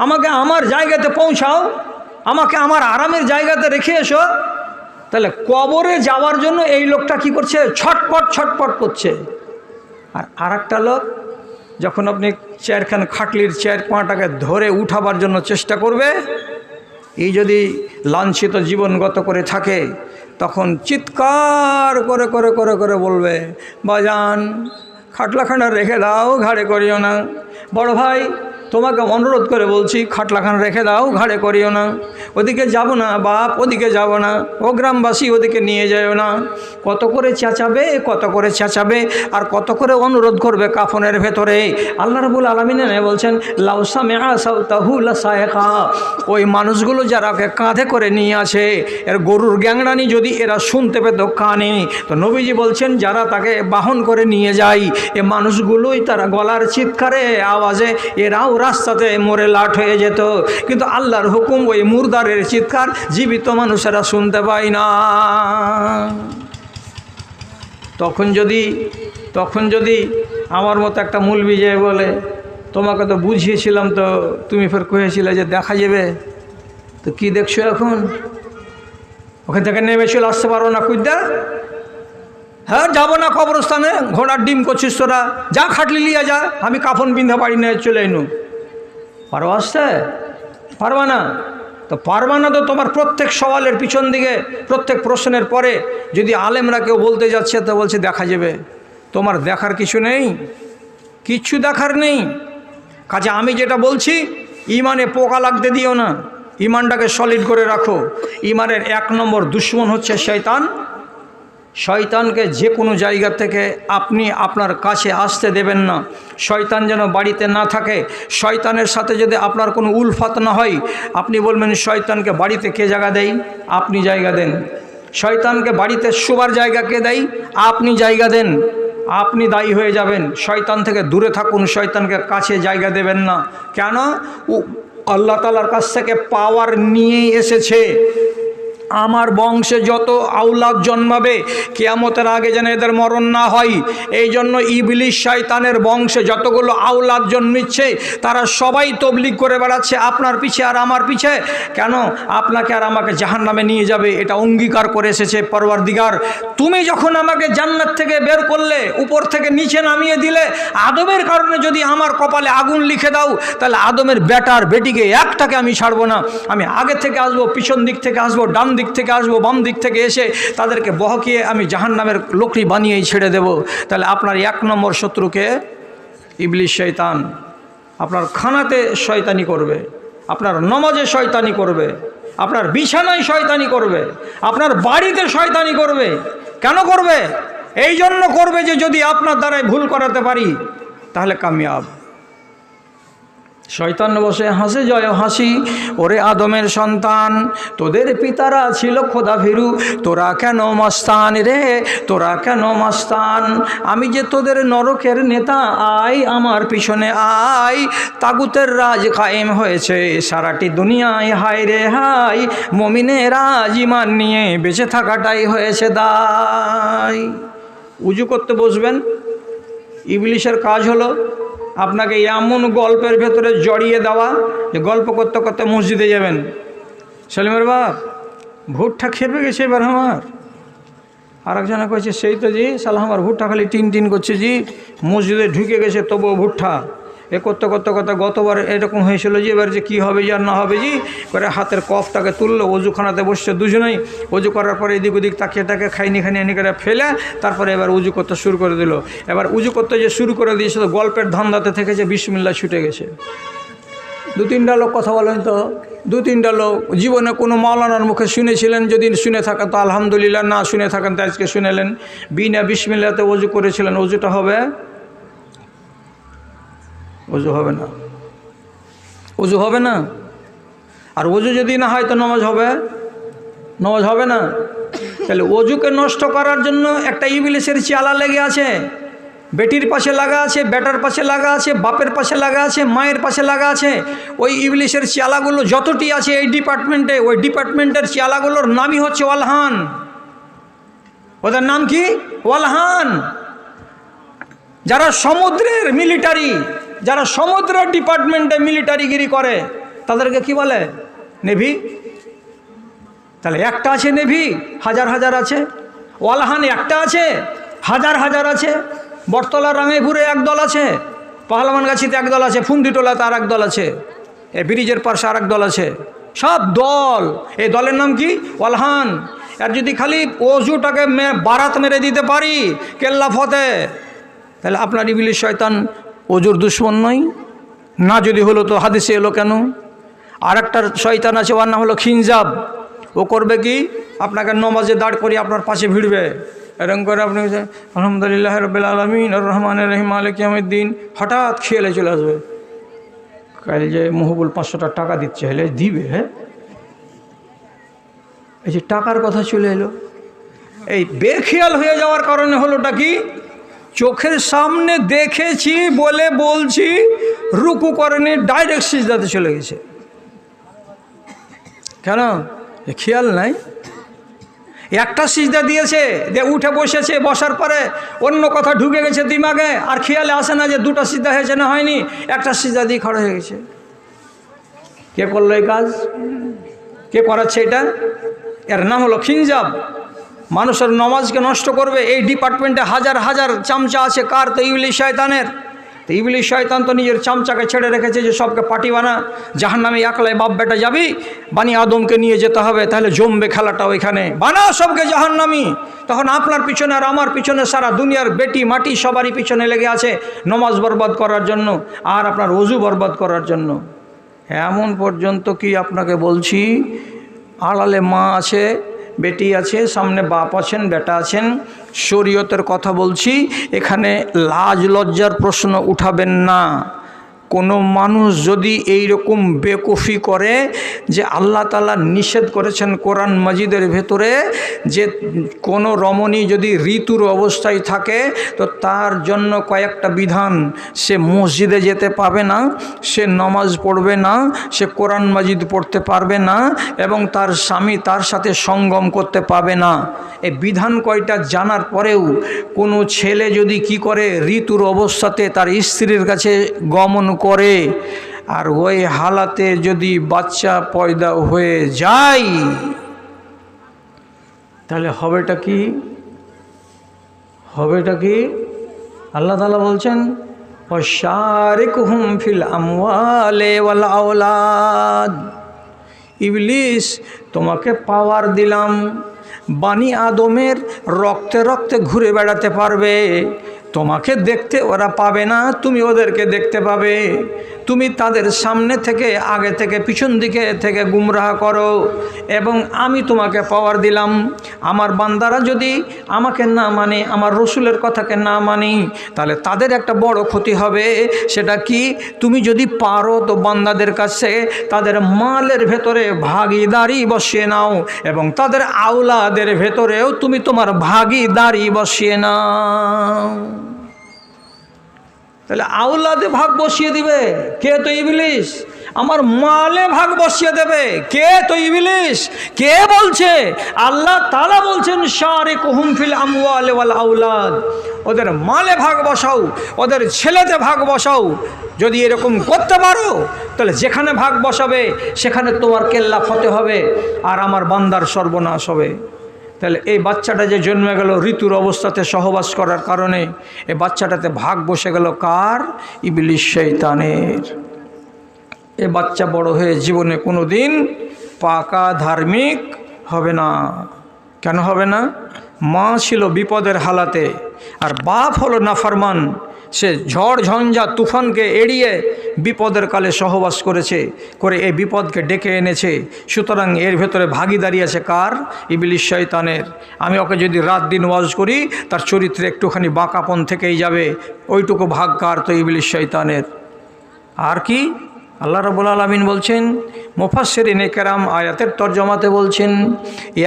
Speaker 1: আমাকে আমার জায়গাতে পৌঁছাও, আমাকে আমার আরামের জায়গাতে রেখে এসো। তাহলে কবরে যাওয়ার জন্য এই লোকটা কি করছে? ছটপট করছে। আর একটা লোক, যখন আপনি খাটলির চেয়ার পাটাকে ধরে উঠাবার জন্য চেষ্টা করবে, এই যদি লাঞ্ছিত জীবন গত করে থাকে, তখন চিৎকার করে করে করে করে বলবে, বাজান খাটলাখানা রেখে দাও, ঘাড়ে করিও না। বড় ভাই, তোমাকে অনুরোধ করে বলছি, খাটলাখানা রেখে দাও, ঘাড়ে করিও না। ওদিকে যাব না বাপ, ওদিকে যাব না। ও গ্রামবাসী, ওদিকে নিয়ে যাও না। কত করে চেঁচাবে আর কত করে অনুরোধ করবে কাফনের ভেতরে। আল্লাহ রাব্বুল আলামিন বলছেন, লাউ সামিআ সাওতাহু লাসায়কা। ওই মানুষগুলো যারা ওকে কাঁধে করে নিয়ে আসে, এর গরুর গ্যাংরানি যদি এরা শুনতে পেত কানে, তো নবীজি বলছেন যারা তাকে বাহন করে নিয়ে যায়, এ মানুষগুলোই তারা গলার চিৎকারে আওয়াজে এরাও রাস্তাতে মরে লাট হয়ে যেত। কিন্তু আল্লাহর হুকুম, ওই মুরদারের চিৎকার জীবিত মানুষেরা শুনতে পায় না। তখন যদি আমার মতো একটা মৌলবি যে বলে, তোমাকে তো বুঝিয়েছিলাম, তো তুমি ফের কহেছিলে যে দেখা যাবে, তো কি দেখছো এখন? ওখান থেকে নেমে চলে আসতে পারো না? কুইদা, হ্যাঁ যাবো না কবরস্থানে, ঘোড়ার ডিম করছিস তোরা, যা খাটলি লিয়া যা, আমি কাফন বিন্ধা বাড়ি নিয়ে চলে এনু। পারো আসতে? পারবা না? তো পারবা না, তো তোমার প্রত্যেক সওয়ালের পিছন দিকে, প্রত্যেক প্রশ্নের পরে যদি আলেমরা কেউ বলতে যাচ্ছে, তো বলছে দেখা যাবে। তোমার দেখার কিছু নেই, কিচ্ছু দেখার নেই। কাজে আমি যেটা বলছি, ইমানে পোকা লাগতে দিও না, ইমানটাকে সলিড করে রাখো। ইমানের 1 নম্বর দুশ্মন হচ্ছে শয়তান। শয়তানকে যে কোনো জায়গা থেকে আপনি আপনার কাছে আসতে দেবেন না। শয়তান যেন বাড়িতে না থাকে। শয়তানের সাথে যদি আপনার কোনো উলফাত না হয়, আপনি বলবেন শয়তানকে বাড়িতে কে জায়গা দেয়? আপনি জায়গা দেন। শয়তানকে বাড়িতে শোবার জায়গা কে দেয়? আপনি জায়গা দেন। আপনি দায়ী হয়ে যাবেন। শয়তান থেকে দূরে থাকুন, শয়তানকে কাছে জায়গা দেবেন না। কেন? ও আল্লাহ তাআলার কাছ থেকে পাওয়ার নিয়ে এসেছে। আমার বংশে যত আওলাদ জন্মাবে কিয়ামতের আগে যেন এদের মরণ না হয়, এই জন্য ইবলিশ শয়তানের বংশে যতগুলো আওলাদ জন্মিচ্ছে তারা সবাই তবলিগ করে বেড়াচ্ছে আপনার পিছে আর আমার পিছে। কেন? আপনাকে আর আমাকে জাহান্নামে নিয়ে যাবে, এটা অঙ্গীকার করে এসেছে পরওয়ারদিগার। তুমি যখন আমাকে জান্নাত থেকে বের করলে, উপর থেকে নিচে নামিয়ে দিলে, আদমের কারণে যদি আমার কপালে আগুন লিখে দাও, তাহলে আদমের বেটার বেটিকে একটাকে আমি ছাড়বো না। আমি আগে থেকে আসবো, পিছন দিক থেকে আসবো, ডান দিক থেকে আসবো, বাম দিক থেকে এসে তাদেরকে বহকিয়ে আমি জাহান্নামের লোকড়ি বানিয়েই ছেড়ে দেব। তাহলে আপনার এক নম্বর শত্রুকে ইবলিশ শয়তান। আপনার খানাতে শয়তানি করবে, আপনার নমাজে শয়তানি করবে, আপনার বিছানায় শয়তানি করবে, আপনার বাড়িতে শয়তানি করবে। কেন করবে? এই জন্য করবে যে যদি আপনার দ্বারাই ভুল করাতে পারি তাহলে কামিয়াব। শয়তান বসে হাসে জয় হাসি, ওরে আদমের সন্তান, তোদের পিতারা ছিল খোদা ভীরু, তোরা কেন মস্তান রে, তোরা কেন মস্তান? আমি যে তোদের নরকের নেতা, আয় আমার পিছনে আয়। তাগুতের রাজ কায়েম হয়েছে সারাটি দুনিয়ায়, হায় রে হায়, মুমিনের রাজ ইমান নিয়ে বেঁচে থাকাটাই হয়েছে দায়। উজু করতে বসবেন, ইবলিশের কাজ হলো আপনাকে এমন গল্পের ভেতরে জড়িয়ে দেওয়া যে গল্প করতে করতে মসজিদে যাবেন। সেলিমের বাপ ভুট্টা খেপে গেছে এবার আমার। আর একজনে কয়েছে সেই তো জি সালা আমার ভুট্টা খালি টিন টিন করছে জি, মসজিদে ঢুকে গেছে তবুও ভুট্টা। এ করতে করতে করতে গতবার এরকম হয়েছিল যে এবার যে কী হবে যে আর না হবে জি করে হাতের কফটাকে তুললো, অজুখানাতে বসছে দুজনেই। অজু করার পরে এদিক ওদিক তাকিয়ে তাকে খাইনি এনে করে ফেলে তারপরে এবার উজু করতে শুরু করে দিল। এবার উজু করতে যে শুরু করে দিয়েছে তো গল্পের ধান্দাতে থেকে যে বিসমিল্লাহ ছুটে গেছে। দু তিনটা লোক কথা বলেন তো, দু তিনটা লোক জীবনে কোনো মাওলানার মুখে শুনেছিলেন? যদি শুনে থাকেন তো আলহামদুলিল্লাহ, না শুনে থাকেন তো আজকে শুনেলেন। বিনা বিসমিল্লাহতে অজু করেছিলেন, অজুটা হবে? অজু হবে না, অজু হবে না। আর অজু যদি না হয় তো নামাজ হবে? নামাজ হবে না। তাহলে অজুকে নষ্ট করার জন্য একটা ইবলিশের চালা লেগে আছে। বেটির পাশে লাগা আছে, বেটার পাশে লাগা আছে, বাপের পাশে লাগা আছে, মায়ের পাশে লাগা আছে। ওই ইবলিশের চালাগুলো যতটি আছে এই ডিপার্টমেন্টে, ওই ডিপার্টমেন্টের চালাগুলোর নামই হচ্ছে ওয়ালহান। ওদের নাম কি? ওয়ালহান। যারা সমুদ্রের মিলিটারি, যারা সমুদ্রের ডিপার্টমেন্টে মিলিটারিগিরি করে তাদেরকে কি বলে? নেভি। তাহলে একটা আছে নেভি, হাজার হাজার আছে। ওয়ালহান একটা আছে, হাজার হাজার আছে। বটতলা রাঙাইপুরে একদল আছে, পাহলমানগাছিতে একদল আছে, ফুন্দিটোলাতে আর একদল আছে, এ ব্রিজের পাশে আর একদল আছে। সব দল, এই দলের নাম কি? ওয়ালহান। আর যদি খালি অজুটাকে বারাত মেরে দিতে পারি কেল্লা ফতে, তাহলে আপনার ইবলিশ শয়তান অজুর দুশ্মন নয় না? যদি হলো তো হাদিসে এলো কেন? আর একটা শয়তান আছে, ওর নাম হলো খিনজাব। ও করবে কি? আপনাকে নমাজে দাঁড় করিয়ে আপনার পাশে ভিড়বে, এরকম করে আপনি আলহামদুলিল্লাহ রাব্বিল আলামিন আর রহমানির রহিম মালিক ইয়াউমিদ্দিন, হঠাৎ খেয়ালে চলে আসবে কাল যে মহবুল 500 টাকা দিচ্ছে, হলে দিবে। হ্যাঁ, এই যে টাকার কথা চলে এলো, এই বেখেয়াল হয়ে যাওয়ার কারণে হলোটা কি? চোখের সামনে দেখেছি বলে বলছি, রুকু করেনি, ডাইরেক্ট সিজদাতে চলে গেছে। কেন? খেয়াল নাই। একটা সিজদা দিয়েছে, উঠে বসেছে, বসার পরে অন্য কথা ঢুকে গেছে দিমাগে, আর খেয়ালে আসে না যে দুটো সিজদা হয়েছে না হয়নি, একটা সিজদা দিয়ে খড়া হয়ে গেছে। কে করলো এই কাজ? কে করাচ্ছে এটা? এর নাম হলো খিনজাব। মানুষের নমাজকে নষ্ট করবে। এই ডিপার্টমেন্টে হাজার হাজার চামচা আছে। কার? তো ইবলিশ শয়তানের। তো ইবলিশ শয়তান তো নিজের চামচাকে ছেড়ে রেখেছে যে সবকে পার্টি বানা, জাহান্নামে একলাই বাপ বেটা যাবি, বানি আদমকে নিয়ে যেতে হবে, তাহলে জমবে খেলাটা ওইখানে, বানা সবকে জাহান্নামি। তখন আপনার পিছনে আর আমার পিছনে সারা দুনিয়ার বেটি মাটি সবারই পিছনে লেগে আছে নমাজ বরবাদ করার জন্য আর আপনার ওযু বরবাদ করার জন্য। এমন পর্যন্ত কি আপনাকে বলছি, আড়ালে মা আছে, বেটি আছে, সামনে বাপ আছেন, বেটা আছেন। শরীয়তের কথা বলছি, এখানে লাজ লজ্জার প্রশ্ন উঠাবেন না। কোনো মানুষ যদি এই রকম বেকুফি করে যে আল্লাহ তাআলা নিষেধ করেছেন কোরআন মাজিদের ভেতরে যে কোনো রমণী যদি ঋতুর অবস্থায় থাকে তো তার জন্য কয়েকটা বিধান, সে মসজিদে যেতে পাবে না, সে নামাজ পড়বে না, সে কোরআন মাজিদ পড়তে পারবে না এবং তার স্বামী তার সাথে সঙ্গম করতে পাবে না। এই বিধান কয়টা জানার পরেও কোনো ছেলে যদি কি করে ঋতুর অবস্থাতে তার স্ত্রীর কাছে গমন করে আর ওই হালাতে যদি বাচ্চা পয়দা হয়ে যায় তাহলে হবেটা কি? আল্লাহ তাআলা বলছেন ওয়াশারিকহুম ফিল আমওয়ালি ওয়াল আওলাদ। ইবলিস তোমাকে পাওয়ার দিলাম, বানি আদমের রক্তে রক্তে ঘুরে বেড়াতে পারবে, তোমাকে দেখতে ওরা পাবে না, তুমি ওদেরকে দেখতে পাবে। তুমি তাদের সামনে থেকে আগে থেকে পিছন দিকে থেকে গুমরাহ করো এবং আমি তোমাকে পাওয়ার দিলাম। আমার বান্দারা যদি আমাকে না মানে, আমার রসুলের কথাকে না মানি, তাহলে তাদের একটা বড় ক্ষতি হবে। সেটা কি? তুমি যদি পারো তো বান্দাদের কাছে তাদের মালের ভেতরে ভাগিদারি বসিয়ে নাও এবং তাদের আওলাদের ভেতরেও তুমি তোমার ভাগিদারি বসিয়ে নাও। তাহলে আওলাদে ভাগ বসিয়ে দিবে কে? তো ইবলিস। আমার মালে ভাগ বসিয়ে দেবে কে? তো ইবলিস। কে বলছে? আল্লাহ তাআলা বলছেন শারিকুহুম ফিল আমওয়ালি ওয়াল আওলাদ। ওদের মালে ভাগ বসাও, ওদের ছেলেতে ভাগ বসাও। যদি এরকম করতে পারো তাহলে যেখানে ভাগ বসাবে সেখানে তোমার কেল্লা ফতে হবে আর আমার বান্দার সর্বনাশ হবে। তাহলে এই বাচ্চাটা যে জন্মে গেল ঋতুর অবস্থাতে সহবাস করার কারণে এই বাচ্চাটাতে ভাগ বসে গেল কার? ইবলিস শয়তানের। এ বাচ্চা বড় হয়ে জীবনে কোনো দিন পাকা ধার্মিক হবে না। কেন হবে না? মা ছিল বিপদের হালাতে আর বাপ হলো নাফরমান। সে ঝড় ঝঞ্ঝা তুফানকে এড়িয়ে বিপদের কালে সহবাস করেছে, করে এই বিপদকে ডেকে এনেছে। সুতরাং এর ভেতরে ভাগিদারি আছে কার? ইবলিস শয়তানের। আমি ওকে যদি রাত দিন ওয়াজ করি তার চরিত্রে একটুখানি বাঁকাপন থেকেই যাবে, ওইটুকু ভাগ কার? তো ইবলিস শয়তানের। আর কি আল্লাহ রাব্বুল আলামিন বলছেন, মুফাসসিরিনে কেরাম আয়াতের তরজমাতে বলছেন,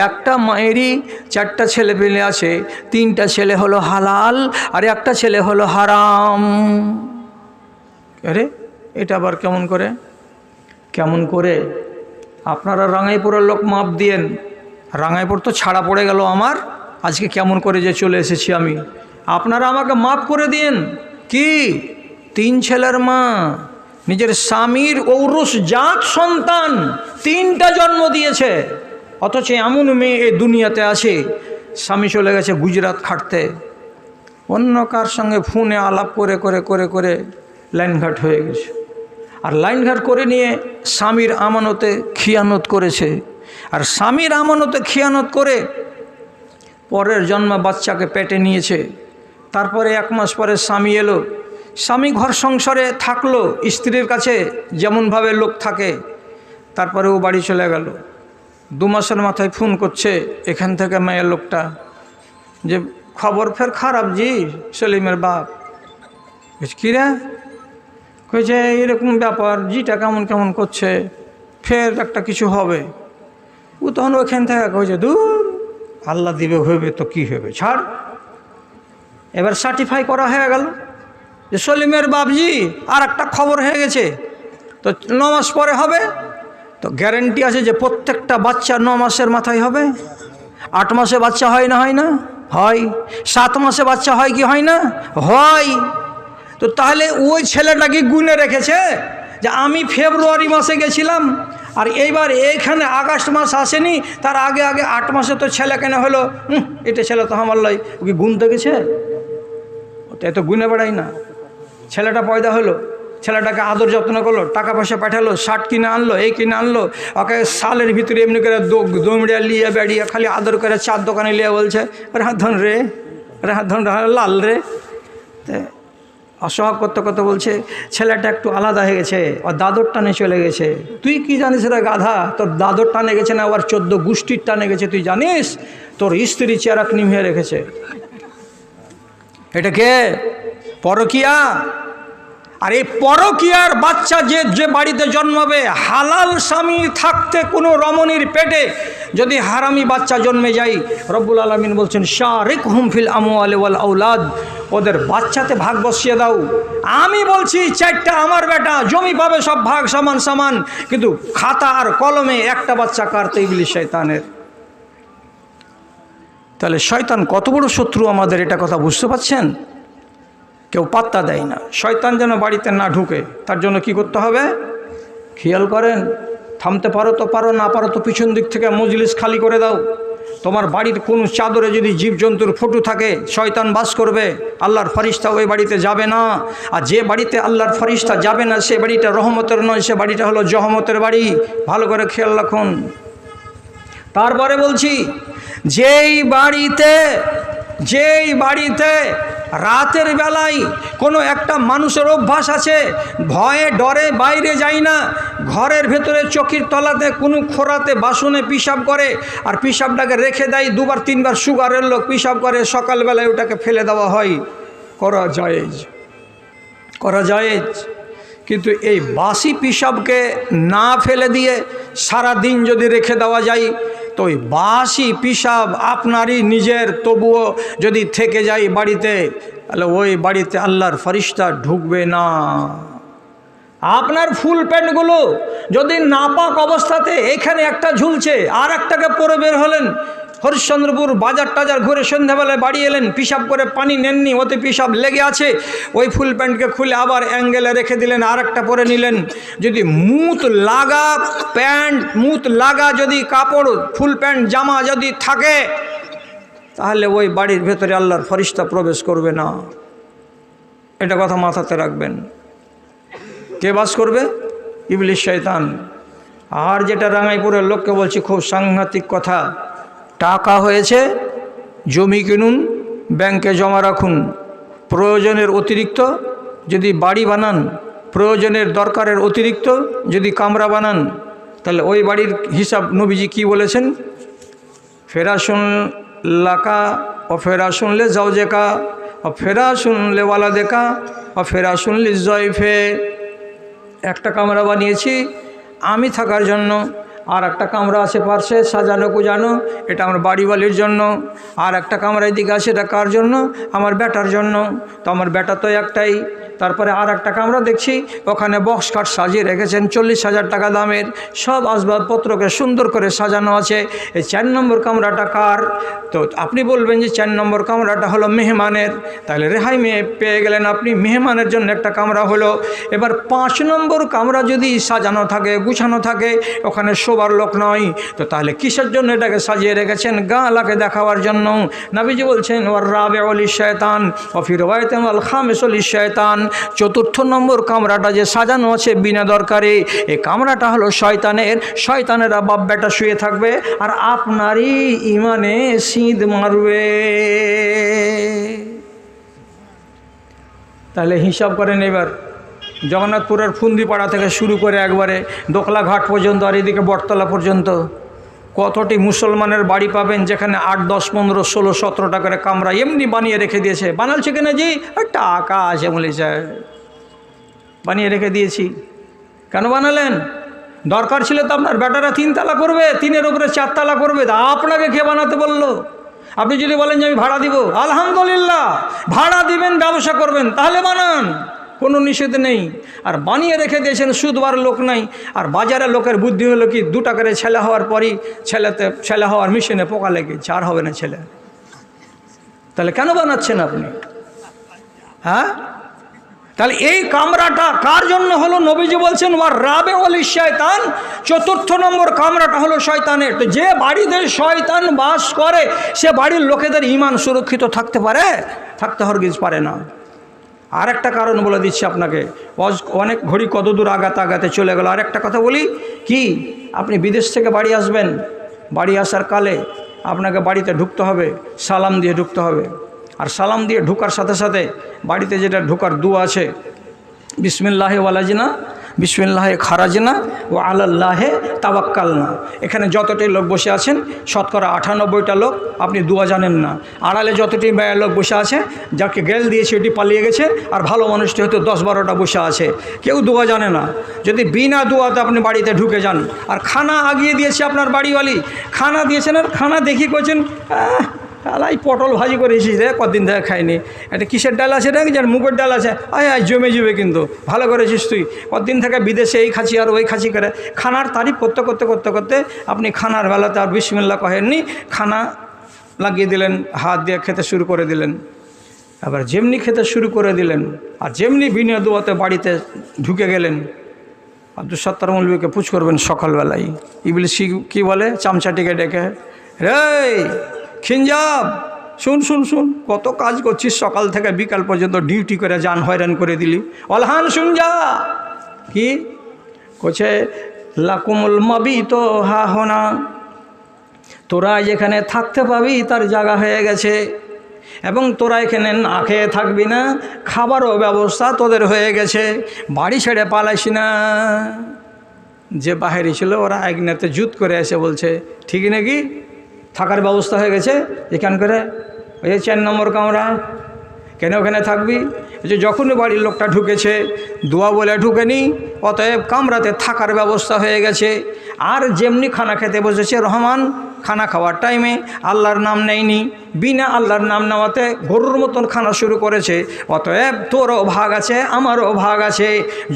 Speaker 1: একটা মায়েরই 4টা ছেলে পেলে আছে, 3টা ছেলে হলো হালাল আর একটা ছেলে হলো হারাম। আরে এটা আবার কেমন করে? আপনারা রাঙ্গাইপুরের লোক মাপ দিয়েন, রাঙ্গাইপুর তো ছাড়া পড়ে গেল আমার, আজকে কেমন করে যে চলে এসেছি আমি, আপনারা আমাকে মাপ করে দিন। কি 3 ছেলের মা নিজের স্বামীর ঔরস জাত সন্তান 3টা জন্ম দিয়েছে, অথচ এমন মেয়ে এই দুনিয়াতে আছে স্বামী চলে গেছে গুজরাট খাটতে, অন্য কার সঙ্গে ফোনে আলাপ করে করে করে করে লাইনঘাট হয়ে গেছে। আর লাইনঘাট করে নিয়ে স্বামীর আমানতে খিয়ানত করেছে, আর স্বামীর আমানতে খিয়ানত করে পরের জন্ম বাচ্চাকে পেটে নিয়েছে। তারপরে 1 মাস পরে স্বামী এলো, স্বামী ঘর সংসারে থাকলো স্ত্রীর কাছে যেমনভাবে লোক থাকে, তারপরে ও বাড়ি চলে গেল। 2 মাসের মাথায় ফোন করছে এখান থেকে মেয়ের লোকটা যে খবর ফের খারাপ জি সেলিমের বাপ। কী রে? কইছে এরকম ব্যাপার, জিটা কেমন কেমন করছে, ফের একটা কিছু হবে। ও তখন ওখান থেকে কইছে দূর আল্লাহ দিবে হইবে তো কি হবে, ছাড়। এবার সার্টিফাই করা হয়ে গেল যে সলিমের বাপজি আর একটা খবর হয়ে গেছে, তো 9 মাস পরে হবে। তো গ্যারেন্টি আছে যে প্রত্যেকটা বাচ্চা 9 মাসের মাথায় হবে? 8 মাসে বাচ্চা হয় না? হয়। 7 মাসে বাচ্চা হয় কি হয় না? হয়। তো তাহলে ওই ছেলেটাকে গুনে রেখেছে যে আমি ফেব্রুয়ারি মাসে গেছিলাম আর এইবার এইখানে আগস্ট মাস আসেনি, তার আগে 8 মাসে তো ছেলে কেন হলো, এটা ছেলে তো আমার লাই, ওকে গুনতে গেছে? ওটা এত গুনে বেড়াই না। ছেলেটা পয়দা হলো, ছেলেটাকে আদর যত্ন করলো, টাকা পয়সা পাঠালো, শার্ট কিনে আনলো, এই কিনে আনলো, ওকে সালের ভিতরে এমনি করে দৌড়িয়া লিয়ে বেড়িয়ে খালি আদর করে 4 দোকানে লিয়ে বলছে রাত ধন রে, রাত ধন লাল রে। অসহায় করতে করতে বলছে ছেলেটা একটু আলাদা হয়ে গেছে, আর দাদর টানে চলে গেছে। তুই কি জানিস রে গাধা, তোর দাদর টানে গেছে না আবার 14 গোষ্ঠীর টানে গেছে, তুই জানিস? তোর স্ত্রী চেরাক নিভিয়ে রেখেছে। এটা কে? পরকিয়া। আর এই পরকীয়ার বাচ্চা যে বাড়িতে জন্মাবে, হালাল স্বামী থাকতে কোনো রমণীর পেটে যদি হারামি বাচ্চা জন্মে যায়, রব্বুল আলামিন বলছেন শারিকহুম ফিল আমওয়ালি ওয়াল আওলাদ, ওদের বাচ্চাতে ভাগ বসিয়ে দাও। আমি বলছি 4টা আমার বেটা, জমি পাবে সব ভাগ সমান সমান, কিন্তু খাতা আর কলমে একটা বাচ্চা কাটতে ইবলিস শয়তানের। তাহলে শয়তান কত বড় শত্রু আমাদের, এটা কথা বুঝতে পারছেন? কেউ পাত্তা দেয় না। শয়তান যেন বাড়িতে না ঢুকে তার জন্য কি করতে হবে খেয়াল করেন। থামতে পারো তো পারো, না পারো তো পিছন দিক থেকে মজলিস খালি করে দাও। তোমার বাড়ির কোনো চাদরে যদি জীবজন্তুর ফটো থাকে, শয়তান বাস করবে, আল্লাহর ফরিস্তা ওই বাড়িতে যাবে না। আর যে বাড়িতে আল্লাহর ফরিস্তা যাবে না সে বাড়িটা রহমতের নয়, সে বাড়িটা হলো জহমতের বাড়ি। ভালো করে খেয়াল রাখুন। তারপরে বলছি, যেই বাড়িতে রাতের বেলায় কোনো একটা মানুষের অভ্যাস আছে, ভয়ে ডরে বাইরে যায় না, ঘরের ভেতরে চকির তলাতে কোনো খোরাতে বাসনে পিশাব করে, আর পিশাবটাকে রেখে দেয়, 2বার 3বার সুগারের লোক পিশাব করে, সকালবেলায় ওটাকে ফেলে দেওয়া হয়, করা জায়েজ। কিন্তু এই বাসি পিশাবকে না ফেলে দিয়ে সারা দিন যদি রেখে দেওয়া যায়, তো ওই বাসি পিশাব আপনারই নিজের তবুও যদি থেকে যায় বাড়িতে, তাহলে ওই বাড়িতে আল্লাহর ফরিস্তা ঢুকবে না। আপনার ফুল প্যান্টগুলো যদি নাপাক অবস্থাতে এখানে একটা ঝুলছে, আর একটাকে পরে বের হলেন, হরিশ্চন্দ্রপুর বাজার টাজার ঘুরে সন্ধ্যাবেলায় বাড়ি এলেন, পিশাব করে পানি নেননি, ওতে পিশাব লেগে আছে, ওই ফুল প্যান্টকে খুলে আবার অ্যাঙ্গেলে রেখে দিলেন, আর একটা পরে নিলেন। যদি মুত লাগা যদি কাপড়, ফুল প্যান্ট জামা যদি থাকে, তাহলে ওই বাড়ির ভেতরে আল্লাহর ফরিস্তা প্রবেশ করবে না। এটা কথা মাথাতে রাখবেন। কে বাস করবে? ইবলিস শয়তান। আর যেটা রাঙাইপুরের লোককে বলছি, খুব সাংঘাতিক কথা, টাকা হয়েছে, জমি কিনুন, ব্যাংকে জমা রাখুন, প্রয়োজনের অতিরিক্ত যদি বাড়ি বানান, প্রয়োজনের দরকারের অতিরিক্ত যদি কামরা বানান, তাহলে ওই বাড়ির হিসাব নবীজি কি বলেছেন? ফেরাসুন লাকা ও ফেরাসুন লে জাওজেকা ও ফেরাসুন লে ওয়ালাদেকা ও ফেরাসুন লি জয়ফে। একটা কামরা বানিয়েছি আমি থাকার জন্য, আর একটা কামরা আছে পার্শ্বে সাজানো কুজানো, এটা আমার বাড়িওয়ালির জন্য, আর একটা কামরা এদিকে আছে, এটা কার জন্য? আমার বেটার জন্য। তো আমার বেটা তো একটাই। তারপরে আর একটা কামরা দেখছি, ওখানে বক্স কাঠ সাজিয়ে রেখেছেন 40,000 টাকা দামের, সব আসবাবপত্রকে সুন্দর করে সাজানো আছে। এই 4 নম্বর কামরাটা কার? তো আপনি বলবেন যে 4 নম্বর কামরাটা হলো মেহমানের, তাহলে রেহাই পেয়ে গেলেন আপনি, মেহমানের জন্য একটা কামরা হলো। এবার 5 নম্বর কামরা যদি সাজানো থাকে, গুছানো থাকে, ওখানে শোবার লোক নয়, তো তাহলে কিসের জন্য এটাকে সাজিয়ে রেখেছেন? গালাকে দেখাওয়ার জন্য। নবীজি বলছেন ওয়ার রাবিউ লিশ শয়তান ওয়া ফি রিওয়ায়াতিন আল খামিসু লিশ শয়তান। 4 নম্বর কামরাটা যে সাজানো আছে বিনা দরকারে, এই কামরাটা হলো শয়তানের। শয়তানেরা বাপ বেটা শুয়ে থাকবে আর আপনারই ইমানে সিঁধ মারবে। তাহলে হিসাব করেন এবার, জগন্নাথপুরের ফুন্দিপাড়া থেকে শুরু করে একবারে দোকলা ঘাট পর্যন্ত, আর এদিকে বটতলা পর্যন্ত কতটি মুসলমানের বাড়ি পাবেন যেখানে 8, 10, 15, 16, 17 টাকার কামরা এমনি বানিয়ে রেখে দিয়েছে। বানালছে কিনা জি? টাকা আছে বলে স্যার বানিয়ে রেখে দিয়েছি। কেন বানালেন? দরকার ছিল তো আপনার বেটারা 3 তালা করবে, 3-এর উপরে 4 তালা করবে, তা আপনাকে কে বানাতে বললো? আপনি যদি বলেন যে আমি ভাড়া দিব, আলহামদুলিল্লাহ, ভাড়া দিবেন, ব্যবসা করবেন, তাহলে বানান, কোনো নিষেধ নেই। আর বানিয়ে রেখে দিয়েছেন, সুদবার লোক নাই। আর বাজারে লোকের বুদ্ধি হলো কি, 2 টাকারে ছেলে হওয়ার পরই ছেলে হওয়ার মেশিনে পোকা লেগেছে, আর হবে না ছেলে। তাহলে কেন বানাচ্ছেন আপনি? হ্যাঁ, তাহলে এই কামরাটা কার জন্য হলো? নবীজি বলছেন ওয়ার রাবিউ লিশ শয়তান, 4 নম্বর কামরাটা হলো শয়তানের। তো যে বাড়িতে শয়তান বাস করে সে বাড়ির লোকেদের ঈমান সুরক্ষিত থাকতে পারে? থাকতে হরগিজ পারে না। আর একটা কারণ বলে দিচ্ছি আপনাকে, অনেক ঘড়ি কত দূর আগাতে চলে গেল। আর একটা কথা বলি কি, আপনি বিদেশ থেকে বাড়ি আসবেন, বাড়ি আসার কালে আপনাকে বাড়িতে ঢুকতে হবে, সালাম দিয়ে ঢুকতে হবে। আর সালাম দিয়ে ঢুকার সাথে সাথে বাড়িতে যেটা ঢুকার দোয়া আছে, বিসমিল্লাহে ওয়ালাজিনা বিসমিল্লাহে খারাজিনা ও আলাল্লাহে তাওয়াক্কাল না। এখানে যতটাই লোক বসে আছেন শতকরা 98টা লোক আপনি দোয়া জানেন না। আড়ালে যতটি লোক বসে আছে, যাকে গেল দিয়েছে এটি পালিয়ে গেছে, আর ভালো মানুষটি হয়তো 10-12টা বসে আছে, কেউ দোয়া জানে না। যদি বিনা দোয়াতে আপনি বাড়িতে ঢুকে যান, আর খানা আগিয়ে দিয়েছে আপনার বাড়িওয়ালি, খানা দিয়েছেন, আর খানা দেখি করছেন আলাই পটল ভাজি করে এসেছিস রে, কদিন থেকে খাইনি, এটা কিসের ডাল আছে রে, যার মুগের ডাল আছে, আয় আয় জমে যাবে, কিন্তু ভালো করেছিস তুই, কদিন থেকে বিদেশে এই খাচ্ছি আর ওই খাচ্ছি করে খানার তারিফ করতে করতে করতে করতে আপনি খানার বেলাতে আর বিসমিল্লাহ কহেননি, খানা লাগিয়ে দিলেন, হাত দিয়ে খেতে শুরু করে দিলেন। আবার যেমনি খেতে শুরু করে দিলেন আর যেমনি বিনা দোয়াতে বাড়িতে ঢুকে গেলেন, আব্দুল সত্তার মৌলভীকে পুছ করবেন সকালবেলায়, ইবলিস কী বলে চামচাটিকে ডেকে, রে খিঞ্জাব শুন শুন শুন, কত কাজ করছিস সকাল থেকে বিকাল পর্যন্ত, ডিউটি করে যান হয়রান করে দিলি, অলহান শুন যা, কি কোছে লাকুমুল মাবি তো হা হোনা, তোরা যেখানে থাকতে পাবি তার জায়গা হয়ে গেছে, এবং তোরা এখানে না খেয়ে থাকবি না, খাবারও ব্যবস্থা তোদের হয়ে গেছে, বাড়ি ছেড়ে পালাইস না। যে বাহিরে ছিল ওরা একনাতে জুত করে এসে বলছে, ঠিক নাকি থাকার ব্যবস্থা হয়ে গেছে এখান করে, ওই 4 নম্বর কামরা, কেন ওখানে থাকবি? যে যখনই বাড়ির লোকটা ঢুকেছে দোয়া বলে ঢুকেনি, অতএব কামরাতে থাকার ব্যবস্থা হয়ে গেছে। আর যেমনি খানা খেতে বসেছে রহমান, খানা খাওয়ার টাইমে আল্লাহর নাম নেয়নি, বিনা আল্লাহর নাম নেওয়াতে গরুর মতন খানা শুরু করেছে, অতএব তোরও ভাগ আছে আমারও ভাগ আছে,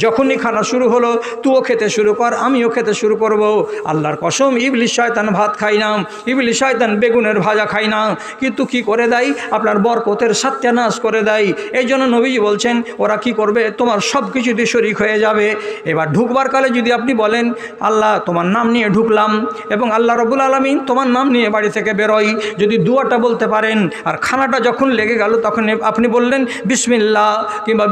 Speaker 1: যখনই খানা শুরু হলো তুইও খেতে শুরু কর, আমিও খেতে শুরু করব। আল্লাহর কসম, ইবলিস শয়তান ভাত খাই না, ইবলিস শয়তান বেগুনের ভাজা খাই না, কিন্তু কি করে দেয় আপনার বরকতের সত্যানাশ করে দেয়। এই জন্য নবীজি বলছেন ওরা কি করবে, তোমার সব কিছুতে শরিক হয়ে যাবে। এবার ঢুকবার কালে যদি আপনি বলেন আল্লাহ তোমার নাম নিয়ে ঢুকলাম, এবং আল্লাহ রব্বুল আলামিন তোমার নাম নিয়ে বাড়ি থেকে বেরোই, যদি দুয়াটা বলতে পারেন, আর খানাটা যখন লেগে গেল তখন আপনি বললেন বিসমিল্লাহ কিংবা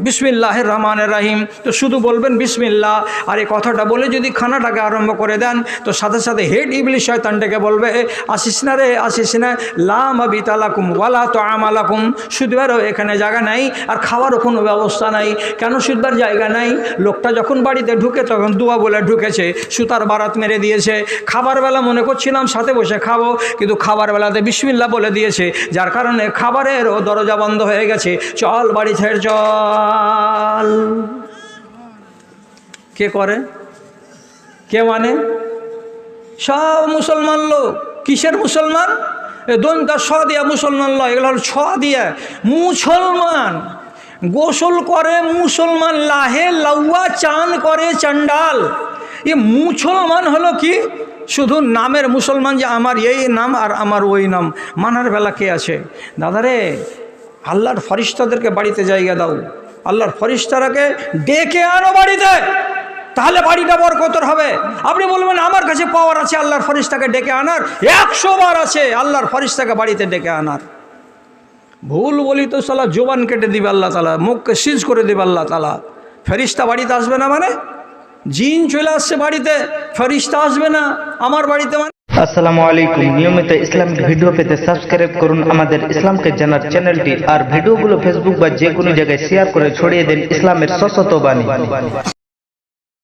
Speaker 1: বিসমিল্লাহির রহমানির রহিম, তো শুধু বলবেন বিসমিল্লাহ, আর এই কথাটা বলে যদি খানাটাকে আরম্ভ করে দেন, তো সাথে সাথে হেড ইবলিস শয়তানটাকে বলবে আসিস না রে আসিস না, লা মাবিতা লাকুম ওয়ালা তুআমা লাকুম, শুধবারও এখানে জায়গা নাই আর খাওয়ারও কোনো ব্যবস্থা নাই। কেন শুধবার জায়গা নাই? লোকটা যখন বাড়িতে ঢুকে তখন দোয়া বলে ঢুকেছে, সুতার বারাত মেরে দিয়েছে, খাবার বেলা মনে করছিলাম সাথে বসে খাবো, কিন্তু খাবার বেলাতে বিসমিল্লাহ বলে দিয়েছে, যার কারণে খাবারেরও দরজা বন্ধ হয়ে গেছে, চল বাড়ি ছেড়ে চল। কে করে? কে মানে? সব মুসলমান লোক। কিসের মুসলমান? দন্তা ছ দিয়া মুসলমান লয়, এগুলো হল ছ দিয়া মুসলমান। গোসল করে মুসলমান, লাহে লাউয়া চান করে চন্ডাল। এ মুসলমান হলো কি? শুধু নামের মুসলমান, যে আমার এই নাম আর আমার ওই নাম, মানার বেলা কে আছে? দাদারে, আল্লাহর ফরিস্তাদেরকে বাড়িতে জায়গা দাও, আল্লাহর ফরিস্তারাকে ডেকে আনো বাড়িতে, তাহলে বাড়িটা বরকতের হবে। আপনি বলবেন আমার কাছে পাওয়ার আছে আল্লাহর ফরিস্তাকে ডেকে আনার, 100 বার আছে আল্লাহর ফরিস্তাকে বাড়িতে ডেকে আনার। ভুল বলি তো সালা জোবান কেটে দিবে আল্লাহ তালা, মুখকে সিজ করে দিবে আল্লাহ তালা। ফেরিস্তা বাড়িতে আসবে না মানে? জিন চলে আসছে বাড়িতে, ফেরিস্তা আসবে না আমার বাড়িতে মানে?
Speaker 2: আসসালামু আলাইকুম। নিয়মিত ইসলামিক ভিডিও পেতে সাবস্ক্রাইব করুন আমাদের ইসলামকে জানার চ্যানেলটি, আর ভিডিওগুলো ফেসবুক বা যে কোনো জায়গায় শেয়ার করে ছড়িয়ে দেন ইসলামের সশত বাণী।